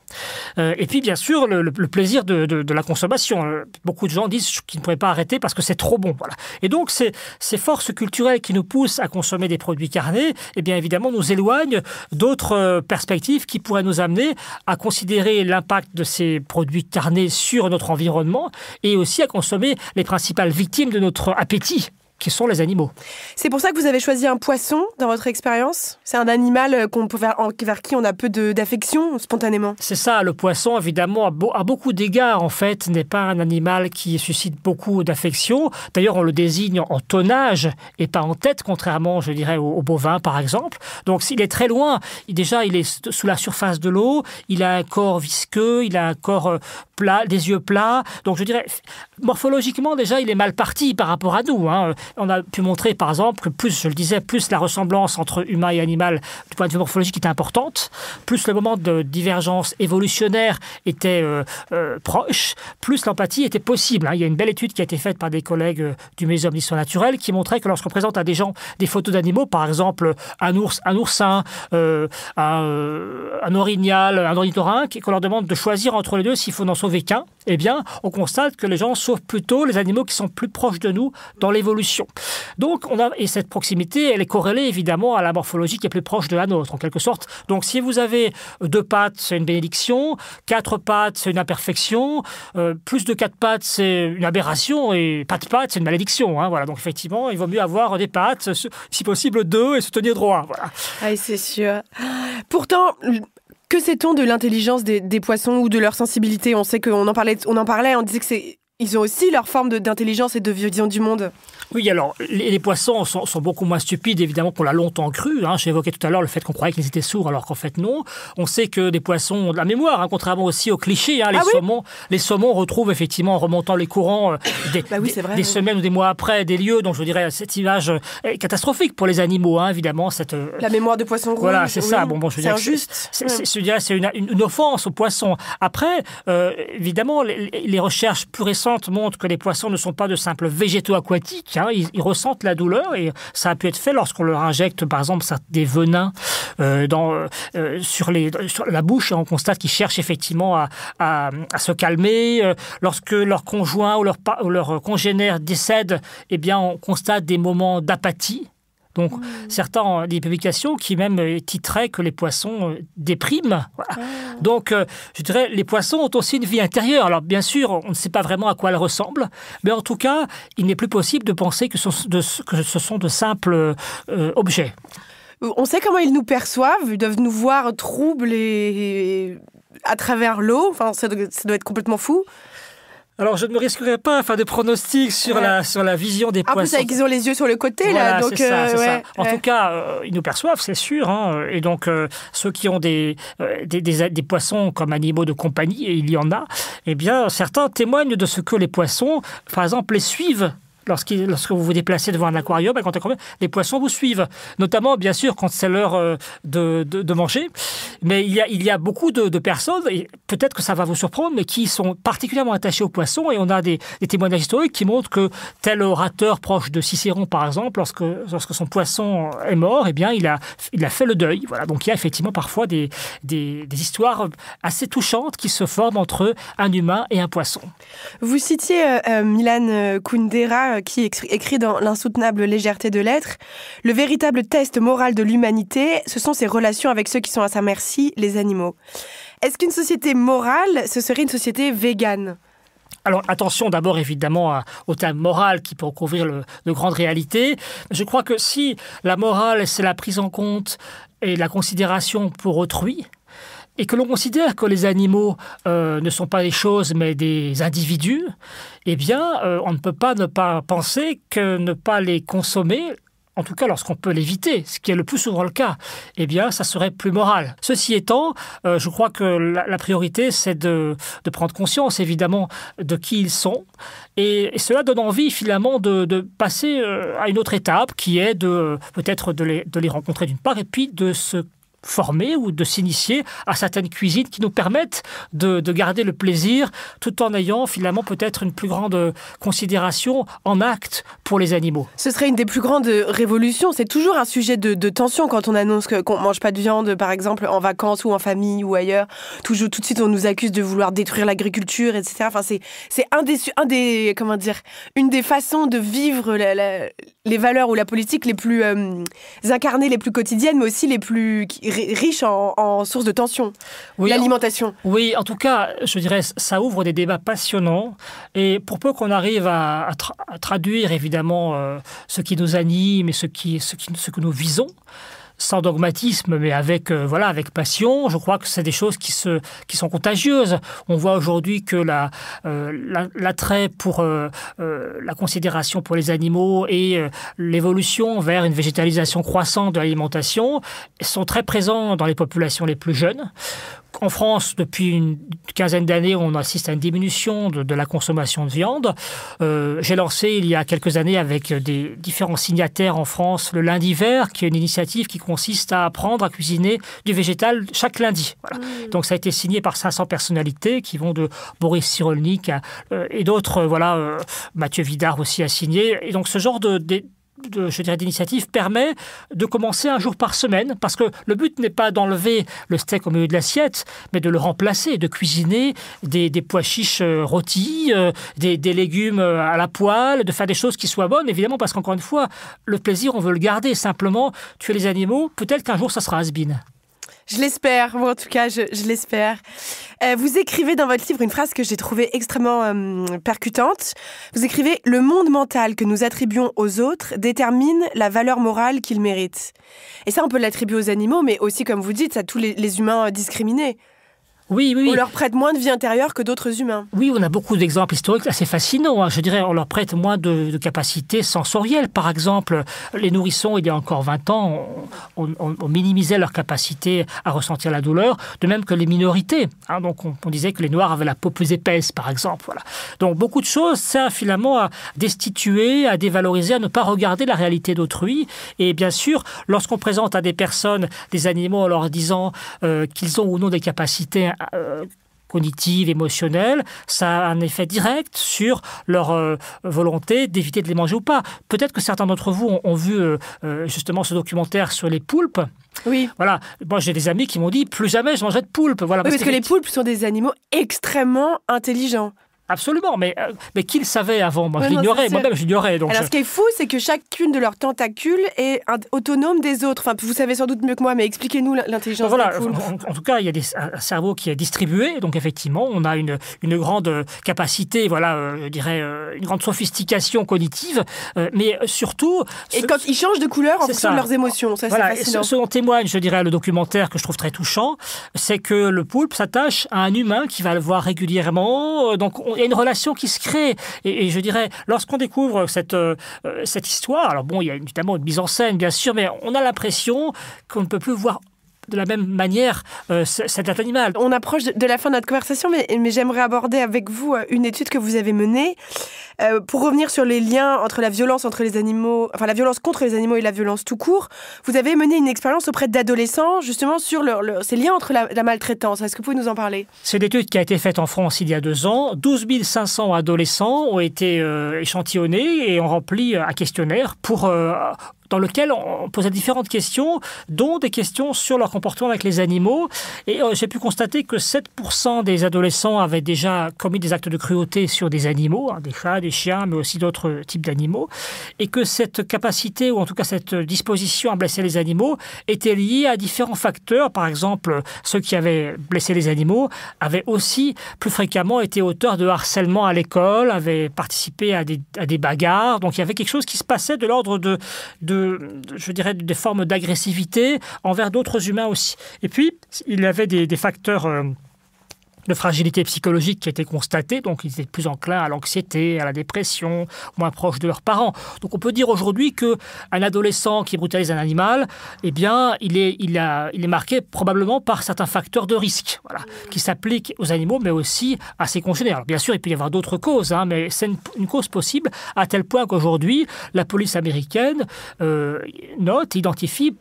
Speaker 3: Et puis, bien sûr, le plaisir de la consommation. Beaucoup de gens disent qu'ils ne pourraient pas arrêter parce que c'est trop bon. Voilà. Et donc, ces forces culturelles qui nous poussent à consommer des produits carnés, eh bien évidemment, nous éloignent d'autres perspectives qui pourraient nous amener à considérer l'impact de ces produits carnés sur notre environnement et aussi à consommer les principales victimes de notre appétit. qui sont les animaux.
Speaker 2: C'est pour ça que vous avez choisi un poisson dans votre expérience? C'est un animal vers qui on a peu d'affection spontanément?
Speaker 3: C'est ça, le poisson, évidemment, à beaucoup d'égards, en fait, n'est pas un animal qui suscite beaucoup d'affection. D'ailleurs, on le désigne en tonnage et pas en tête, contrairement, je dirais, au bovin, par exemple. Donc, s'il est très loin, déjà, il est sous la surface de l'eau, il a un corps visqueux, il a un corps plat, des yeux plats. Donc, je dirais, morphologiquement, déjà, il est mal parti par rapport à nous, hein. On a pu montrer, par exemple, que plus, je le disais, plus la ressemblance entre humain et animal du point de vue morphologique était importante, plus le moment de divergence évolutionnaire était proche, plus l'empathie était possible, hein. Il y a une belle étude qui a été faite par des collègues du Muséum d'histoire naturelle qui montrait que lorsqu'on présente à des gens des photos d'animaux, par exemple un oursin, un orignal, un ornithorynque, et qu'on leur demande de choisir entre les deux s'il faut n'en sauver qu'un, eh bien, on constate que les gens sauvent plutôt les animaux qui sont plus proches de nous dans l'évolution. Donc, et cette proximité, elle est corrélée évidemment à la morphologie qui est plus proche de la nôtre, en quelque sorte. Donc, si vous avez 2 pattes, c'est une bénédiction, 4 pattes, c'est une imperfection, plus de 4 pattes, c'est une aberration, et pas de pattes, c'est une malédiction, hein, voilà. Donc, effectivement, il vaut mieux avoir des pattes, si possible 2, et se tenir droit. Voilà.
Speaker 2: Ah, c'est sûr. Pourtant, que sait-on de l'intelligence des poissons ou de leur sensibilité? On sait qu'on en parlait, on disait que ils ont aussi leur forme d'intelligence et de vision du monde.
Speaker 3: Oui, alors, les poissons sont beaucoup moins stupides, évidemment, qu'on l'a longtemps cru, hein. J'ai évoqué tout à l'heure le fait qu'on croyait qu'ils étaient sourds, alors qu'en fait, non. On sait que des poissons ont de la mémoire, hein, contrairement aussi aux clichés, hein. Les saumons retrouvent, effectivement, en remontant les courants, des semaines ou des mois après, des lieux. Donc, je dirais, cette image est catastrophique pour les animaux, hein, évidemment.
Speaker 2: La mémoire de poisson rouge.
Speaker 3: Voilà, c'est ça. Bon, je veux dire,
Speaker 2: injuste.
Speaker 3: C'est une offense aux poissons. Après, évidemment, les recherches plus récentes montrent que les poissons ne sont pas de simples végétaux aquatiques, hein. Ils ressentent la douleur et ça a pu être fait lorsqu'on leur injecte, par exemple, des venins sur la bouche, et on constate qu'ils cherchent effectivement à se calmer. Lorsque leur conjoint ou leur congénère décède, eh bien, on constate des moments d'apathie. Donc, certains ont des publications qui même titraient que les poissons dépriment. Voilà. Donc, je dirais, les poissons ont aussi une vie intérieure. Alors, bien sûr, on ne sait pas vraiment à quoi elle ressemble, mais en tout cas, il n'est plus possible de penser que ce sont de simples objets.
Speaker 2: On sait comment ils nous perçoivent. Ils doivent nous voir troubles et à travers l'eau. Enfin, ça doit être complètement fou.
Speaker 3: Alors, je ne me risquerais pas à faire des pronostics sur la vision des poissons.
Speaker 2: En plus, avec qu'ils ont les yeux sur le côté,
Speaker 3: voilà,
Speaker 2: là. Donc,
Speaker 3: c'est ça. En tout cas, ils nous perçoivent, c'est sûr, hein. Et donc, ceux qui ont des poissons comme animaux de compagnie, et il y en a, eh bien, certains témoignent de ce que les poissons, par exemple, les suivent. Lorsque vous vous déplacez devant un aquarium, les poissons vous suivent. Notamment, bien sûr, quand c'est l'heure de manger. Mais il y a beaucoup de personnes, et peut-être que ça va vous surprendre, mais qui sont particulièrement attachés aux poissons. Et on a des témoignages historiques qui montrent que tel orateur proche de Cicéron, par exemple, lorsque son poisson est mort, eh bien, il a fait le deuil. Voilà. Donc, il y a effectivement parfois des histoires assez touchantes qui se forment entre un humain et un poisson.
Speaker 2: Vous citiez Milan Kundera, qui écrit dans L'insoutenable légèreté de l'être, le véritable test moral de l'humanité, ce sont ses relations avec ceux qui sont à sa merci, les animaux. Est-ce qu'une société morale, ce serait une société végane ?
Speaker 3: Alors attention d'abord évidemment au terme moral qui peut recouvrir de grandes réalités. Je crois que si la morale c'est la prise en compte et la considération pour autrui, et que l'on considère que les animaux ne sont pas des choses mais des individus, eh bien, on ne peut pas ne pas penser que ne pas les consommer, en tout cas lorsqu'on peut l'éviter, ce qui est le plus souvent le cas, eh bien, ça serait plus moral. Ceci étant, je crois que la priorité, c'est de prendre conscience, évidemment, de qui ils sont. Et cela donne envie, finalement, de passer à une autre étape, qui est peut-être de les rencontrer d'une part, et puis de se former ou de s'initier à certaines cuisines qui nous permettent de garder le plaisir tout en ayant finalement peut-être une plus grande considération en acte pour les animaux.
Speaker 2: Ce serait une des plus grandes révolutions. C'est toujours un sujet de tension quand on annonce qu'on ne mange pas de viande, par exemple, en vacances ou en famille ou ailleurs. Tout de suite, on nous accuse de vouloir détruire l'agriculture, etc. Enfin, c'est une des façons de vivre les valeurs ou la politique les plus incarnées, les plus quotidiennes, mais aussi les plus riche en sources de tension, l'alimentation.
Speaker 3: Oui, en tout cas, je dirais, ça ouvre des débats passionnants. Et pour peu qu'on arrive à traduire, évidemment, ce qui nous anime et ce que nous visons, sans dogmatisme, mais avec passion. Je crois que c'est des choses qui sont contagieuses. On voit aujourd'hui que l'attrait pour la considération pour les animaux et l'évolution vers une végétalisation croissante de l'alimentation sont très présents dans les populations les plus jeunes. En France, depuis une quinzaine d'années, on assiste à une diminution de la consommation de viande. J'ai lancé il y a quelques années avec des différents signataires en France le lundi vert, qui est une initiative qui consiste à apprendre à cuisiner du végétal chaque lundi. Voilà. Donc ça a été signé par 500 personnalités qui vont de Boris Cyrulnik et d'autres. Mathieu Vidard aussi a signé. Et donc ce genre d'initiative permet de commencer un jour par semaine, parce que le but n'est pas d'enlever le steak au milieu de l'assiette, mais de le remplacer, de cuisiner des pois chiches rôtis, des légumes à la poêle, de faire des choses qui soient bonnes, évidemment, parce qu'encore une fois, le plaisir, on veut le garder. Simplement, tuer les animaux, peut-être qu'un jour, ça sera has-been.
Speaker 2: Je l'espère, moi en tout cas, je l'espère. Vous écrivez dans votre livre une phrase que j'ai trouvée extrêmement percutante. Vous écrivez « Le monde mental que nous attribuons aux autres détermine la valeur morale qu'ils méritent ». Et ça, on peut l'attribuer aux animaux, mais aussi, comme vous dites, à tous les humains discriminés.
Speaker 3: Oui.
Speaker 2: On leur prête moins de vie intérieure que d'autres humains.
Speaker 3: Oui, on a beaucoup d'exemples historiques assez fascinants. Je dirais, on leur prête moins de capacités sensorielles. Par exemple, les nourrissons, il y a encore 20 ans, on minimisait leur capacité à ressentir la douleur, de même que les minorités. Donc, on disait que les Noirs avaient la peau plus épaisse, par exemple. Voilà. Donc, beaucoup de choses servent finalement à destituer, à dévaloriser, à ne pas regarder la réalité d'autrui. Et bien sûr, lorsqu'on présente à des personnes des animaux en leur disant qu'ils ont ou non des capacités cognitive, émotionnelle, ça a un effet direct sur leur volonté d'éviter de les manger ou pas. Peut-être que certains d'entre vous ont vu justement ce documentaire sur les poulpes.
Speaker 2: Oui.
Speaker 3: Voilà. Moi, j'ai des amis qui m'ont dit « plus jamais je mangerai de poulpe ». Voilà,
Speaker 2: parce que les poulpes sont des animaux extrêmement intelligents.
Speaker 3: Absolument, mais qui le savait avant? Moi, je l'ignorais, moi-même, je l'ignorais.
Speaker 2: Alors, ce qui est fou, c'est que chacune de leurs tentacules est autonome des autres. Enfin, vous savez sans doute mieux que moi, mais expliquez-nous l'intelligence des poulpes.
Speaker 3: En tout cas, il y a un cerveau qui est distribué, donc effectivement, on a une grande capacité, je dirais, une grande sophistication cognitive, mais surtout...
Speaker 2: Et quand ils changent de couleur en fonction de leurs émotions, ça, c'est fascinant.
Speaker 3: Ce dont témoigne, je dirais, le documentaire que je trouve très touchant, c'est que le poulpe s'attache à un humain qui va le voir régulièrement, donc il y a une relation qui se crée. Et je dirais, lorsqu'on découvre cette histoire, alors bon, il y a évidemment une mise en scène, bien sûr, mais on a l'impression qu'on ne peut plus voir de la même manière cet animal.
Speaker 2: On approche de la fin de notre conversation, mais j'aimerais aborder avec vous une étude que vous avez menée pour revenir sur les liens entre la violence entre les animaux, enfin la violence contre les animaux et la violence tout court. Vous avez mené une expérience auprès d'adolescents justement sur ces liens entre la maltraitance. Est-ce que vous pouvez nous en parler?
Speaker 3: C'est une étude qui a été faite en France il y a 2 ans. 12 500 adolescents ont été échantillonnés et ont rempli un questionnaire dans lequel on posait différentes questions, dont des questions sur leur comportement avec les animaux. Et j'ai pu constater que 7% des adolescents avaient déjà commis des actes de cruauté sur des animaux, des chats, des chiens, mais aussi d'autres types d'animaux, et que cette capacité, ou en tout cas cette disposition à blesser les animaux, était liée à différents facteurs. Par exemple, ceux qui avaient blessé les animaux avaient aussi plus fréquemment été auteurs de harcèlement à l'école, avaient participé à des bagarres. Donc il y avait quelque chose qui se passait de l'ordre je dirais, des formes d'agressivité envers d'autres humains aussi. Et puis, il y avait des facteurs de fragilité psychologique qui étaient constatés, donc ils étaient plus enclins à l'anxiété, à la dépression, moins proches de leurs parents. Donc on peut dire aujourd'hui qu'un adolescent qui brutalise un animal, eh bien, il est marqué probablement par certains facteurs de risque, qui s'appliquent aux animaux, mais aussi à ses congénères. Alors, bien sûr, il peut y avoir d'autres causes, mais c'est une cause possible, à tel point qu'aujourd'hui, la police américaine identifie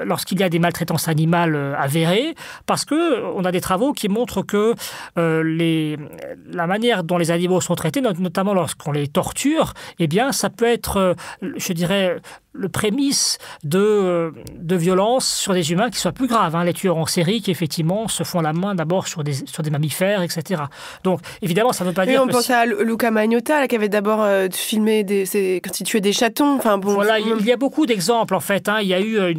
Speaker 3: lorsqu'il y a des maltraitances animales avérées, parce qu'on a des travaux qui montrent que la manière dont les animaux sont traités, notamment lorsqu'on les torture, eh bien, ça peut être, je dirais, le prémisse de violences sur des humains qui soient plus graves. Les tueurs en série qui, effectivement, se font la main d'abord sur des mammifères, etc. Donc, évidemment, ça ne veut pas dire
Speaker 2: on pense à Luca Magnotta, qui avait d'abord filmé quand il tuait des chatons. Enfin, bon,
Speaker 3: voilà, il y a beaucoup d'exemples, en fait. Il y a eu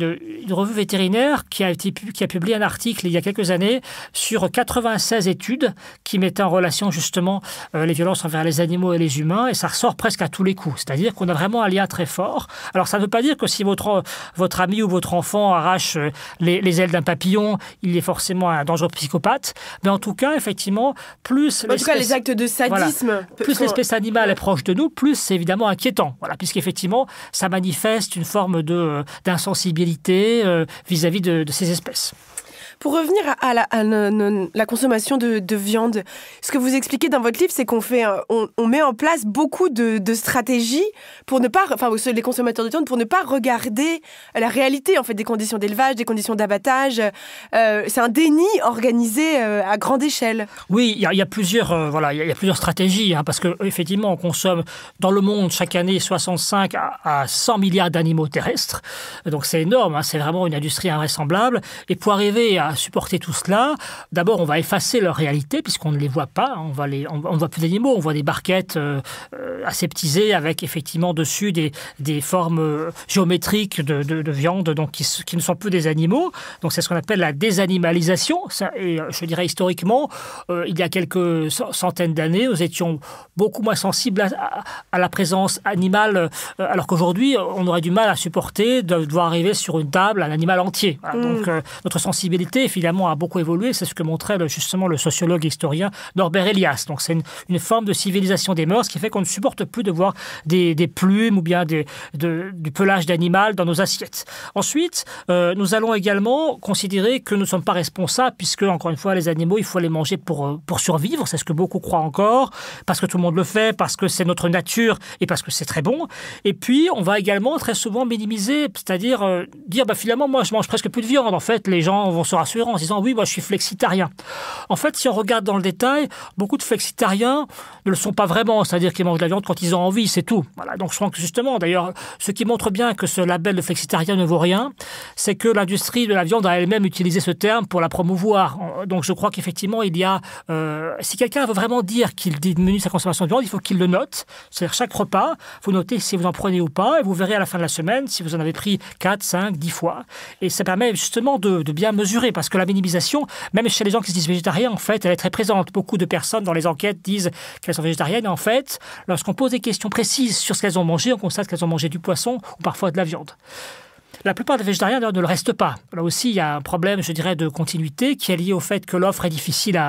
Speaker 3: une revue vétérinaire qui a publié un article il y a quelques années sur 96 études qui mettaient en relation justement les violences envers les animaux et les humains, et ça ressort presque à tous les coups. C'est-à-dire qu'on a vraiment un lien très fort. Alors, ça ne veut pas dire que si votre ami ou votre enfant arrache les ailes d'un papillon, il est forcément un dangereux psychopathe. Mais en tout cas, effectivement, plus...
Speaker 2: En tout cas, les actes de sadisme...
Speaker 3: Voilà, plus l'espèce animale est proche de nous, plus c'est évidemment inquiétant. Voilà, puisqu'effectivement, ça manifeste une forme d'insensibilité vis-à-vis de ces espèces.
Speaker 2: Pour revenir à la consommation de viande, ce que vous expliquez dans votre livre, c'est on met en place beaucoup de stratégies pour ne pas, enfin, les consommateurs de viande, pour ne pas regarder la réalité, en fait, des conditions d'élevage, des conditions d'abattage. C'est un déni organisé à grande échelle.
Speaker 3: Oui, il y a plusieurs stratégies, hein, parce que effectivement, on consomme dans le monde chaque année 65 à 100 milliards d'animaux terrestres. Donc c'est énorme, hein, c'est vraiment une industrie invraisemblable. Et pour arriver à supporter tout cela, d'abord on va effacer leur réalité puisqu'on ne les voit pas, on ne voit plus d'animaux, on voit des barquettes aseptisées avec effectivement dessus des formes géométriques de viande donc qui ne sont plus des animaux. Donc c'est ce qu'on appelle la désanimalisation. Et je dirais historiquement, il y a quelques centaines d'années, nous étions beaucoup moins sensibles à la présence animale, alors qu'aujourd'hui on aurait du mal à supporter de devoir arriver sur une table un animal entier. Voilà. Donc notre sensibilité finalement a beaucoup évolué, c'est ce que montrait justement le sociologue et historien Norbert Elias. Donc c'est une forme de civilisation des mœurs qui fait qu'on ne supporte plus de voir des plumes ou bien du pelage d'animal dans nos assiettes. Ensuite, nous allons également considérer que nous ne sommes pas responsables puisque, encore une fois, les animaux, il faut les manger pour survivre, c'est ce que beaucoup croient encore, parce que tout le monde le fait, parce que c'est notre nature et parce que c'est très bon. Et puis, on va également très souvent minimiser, c'est-à-dire dire finalement, moi je mange presque plus de viande. En fait, les gens vont se rassurer en se disant oui, moi je suis flexitarien. En fait, si on regarde dans le détail, beaucoup de flexitariens ne le sont pas vraiment, c'est-à-dire qu'ils mangent de la viande quand ils ont envie, c'est tout. Voilà. Donc je crois que justement, d'ailleurs, ce qui montre bien que ce label de flexitarien ne vaut rien, c'est que l'industrie de la viande a elle-même utilisé ce terme pour la promouvoir. Donc je crois qu'effectivement, il y a... si quelqu'un veut vraiment dire qu'il diminue sa consommation de viande, il faut qu'il le note. C'est-à-dire chaque repas, vous notez si vous en prenez ou pas, et vous verrez à la fin de la semaine si vous en avez pris 4, 5, 10 fois. Et ça permet justement de bien mesurer, parce que la minimisation, même chez les gens qui se disent végétariens, en fait, elle est très présente. Beaucoup de personnes dans les enquêtes disent qu'elles sont végétariennes, et en fait, lorsqu'on pose des questions précises sur ce qu'elles ont mangé, on constate qu'elles ont mangé du poisson ou parfois de la viande. La plupart des végétariens ne le restent pas. Là aussi, il y a un problème, je dirais, de continuité qui est lié au fait que l'offre est difficile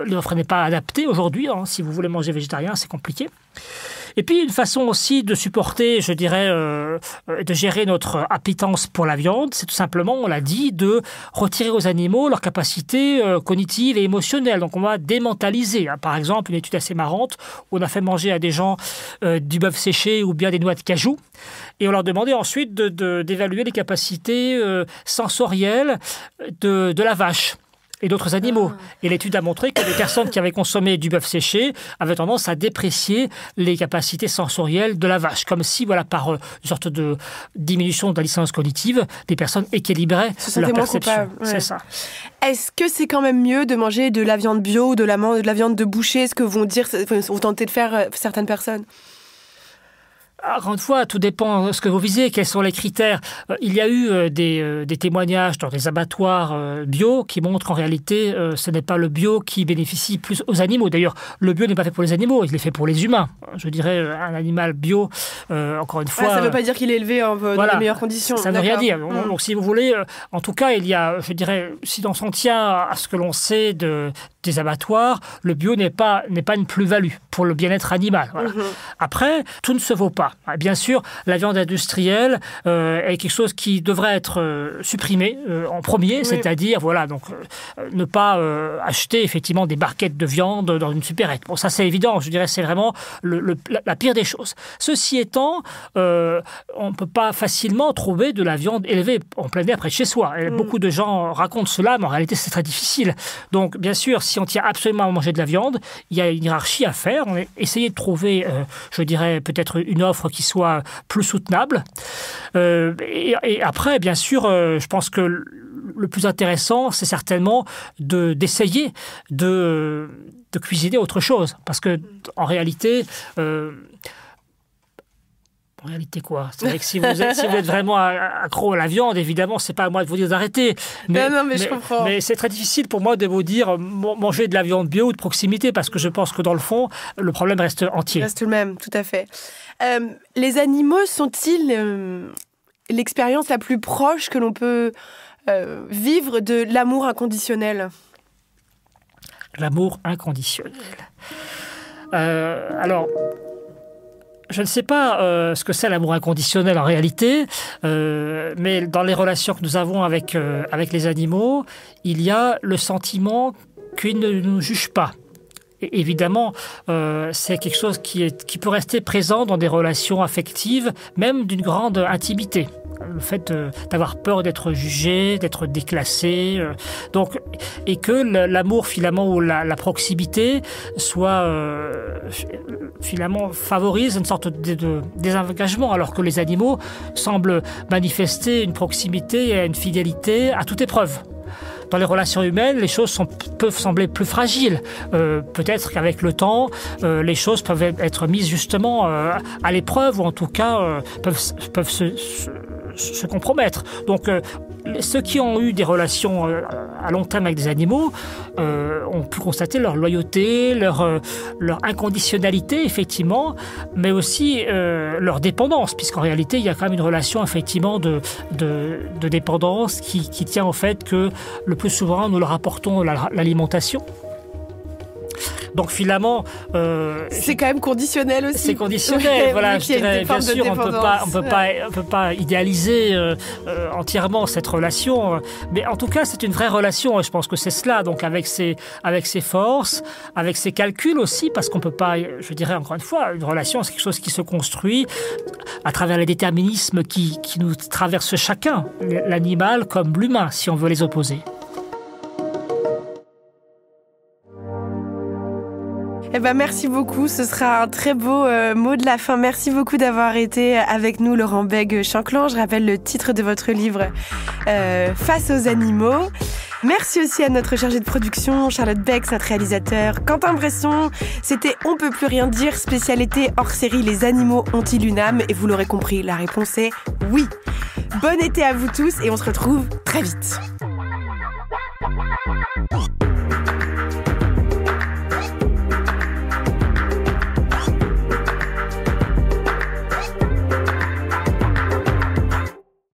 Speaker 3: l'offre n'est pas adaptée aujourd'hui. Hein. Si vous voulez manger végétarien, c'est compliqué. Et puis, une façon aussi de supporter, je dirais, de gérer notre appétence pour la viande, c'est tout simplement, on l'a dit, de retirer aux animaux leur capacité cognitive et émotionnelle. Donc, on va démentaliser. Par exemple, une étude assez marrante où on a fait manger à des gens du bœuf séché ou bien des noix de cajou. Et on leur demandait ensuite d'évaluer les capacités sensorielles de la vache et d'autres animaux. Et l'étude a montré que les personnes qui avaient consommé du bœuf séché avaient tendance à déprécier les capacités sensorielles de la vache, comme si, par une sorte de diminution de la dissonance cognitive, des personnes équilibraient leur perception.
Speaker 2: Ouais.
Speaker 3: C'est ça.
Speaker 2: Est-ce que c'est quand même mieux de manger de la viande bio ou de la viande de boucher, ce que vont tenter de faire certaines personnes ?
Speaker 3: Encore une fois, tout dépend de ce que vous visez, quels sont les critères. Il y a eu des témoignages dans des abattoirs bio qui montrent qu'en réalité, ce n'est pas le bio qui bénéficie plus aux animaux. D'ailleurs, le bio n'est pas fait pour les animaux, il est fait pour les humains. Je dirais, un animal bio, encore une fois...
Speaker 2: ça ne veut pas dire qu'il est élevé dans les meilleures conditions.
Speaker 3: Ça ne veut rien dire. Donc, si vous voulez, en tout cas, il y a, je dirais, si on s'en tient à ce que l'on sait des abattoirs, le bio n'est pas une plus-value pour le bien-être animal. Voilà. Après, tout ne se vaut pas. Bien sûr, la viande industrielle est quelque chose qui devrait être supprimé en premier, c'est-à-dire ne pas acheter effectivement des barquettes de viande dans une supérette. Bon, ça c'est évident, je dirais c'est vraiment la pire des choses. Ceci étant, on ne peut pas facilement trouver de la viande élevée en plein air près de chez soi. Et beaucoup de gens racontent cela, mais en réalité c'est très difficile. Donc bien sûr, si on tient absolument à manger de la viande, il y a une hiérarchie à faire. On va essayer de trouver, je dirais peut-être une offre qui soit plus soutenable. Et après, bien sûr, je pense que le plus intéressant, c'est certainement d'essayer de cuisiner autre chose. Parce que en réalité... En réalité, quoi? C'est vrai que si vous êtes vraiment accro à la viande, évidemment, c'est pas à moi de vous dire d'arrêter.
Speaker 2: Mais je comprends.
Speaker 3: Mais c'est très difficile pour moi de vous dire manger de la viande bio ou de proximité, parce que je pense que dans le fond, le problème reste entier.
Speaker 2: Reste le même, tout à fait. Les animaux sont-ils l'expérience la plus proche que l'on peut vivre de l'amour inconditionnel?
Speaker 3: L'amour inconditionnel. Alors... Je ne sais pas ce que c'est l'amour inconditionnel en réalité, mais dans les relations que nous avons avec les animaux, il y a le sentiment qu'ils ne nous jugent pas. Et évidemment, c'est quelque chose qui peut rester présent dans des relations affectives, même d'une grande intimité. Le fait d'avoir peur d'être jugé, d'être déclassé, et que l'amour finalement ou la proximité soit finalement favorise une sorte de désengagement, alors que les animaux semblent manifester une proximité et une fidélité à toute épreuve. Dans les relations humaines, les choses peuvent sembler plus fragiles. Peut-être qu'avec le temps, les choses peuvent être mises justement à l'épreuve, ou en tout cas peuvent se compromettre. Donc, ceux qui ont eu des relations à long terme avec des animaux ont pu constater leur loyauté, leur inconditionnalité, effectivement, mais aussi leur dépendance, puisqu'en réalité, il y a quand même une relation, effectivement, de dépendance qui tient au fait que le plus souvent, nous leur apportons l'alimentation. Donc finalement,
Speaker 2: c'est quand même conditionnel aussi.
Speaker 3: C'est conditionnel, voilà. Je dirais, bien sûr, on peut pas idéaliser entièrement cette relation, mais en tout cas, c'est une vraie relation. Et je pense que c'est cela. Donc avec ses forces, avec ses calculs aussi, parce qu'on peut pas, je dirais encore une fois, une relation, c'est quelque chose qui se construit à travers les déterminismes qui nous traversent chacun, l'animal comme l'humain, si on veut les opposer.
Speaker 2: Eh ben, merci beaucoup, ce sera un très beau mot de la fin. Merci beaucoup d'avoir été avec nous, Laurent Bègue-Chanclan. Je rappelle le titre de votre livre, Face aux animaux. Merci aussi à notre chargée de production, Charlotte Bex, notre réalisateur, Quentin Bresson. C'était On peut plus rien dire, spécialité hors série Les animaux ont-ils une âme? Et vous l'aurez compris, la réponse est oui. Bon été à vous tous et on se retrouve très vite.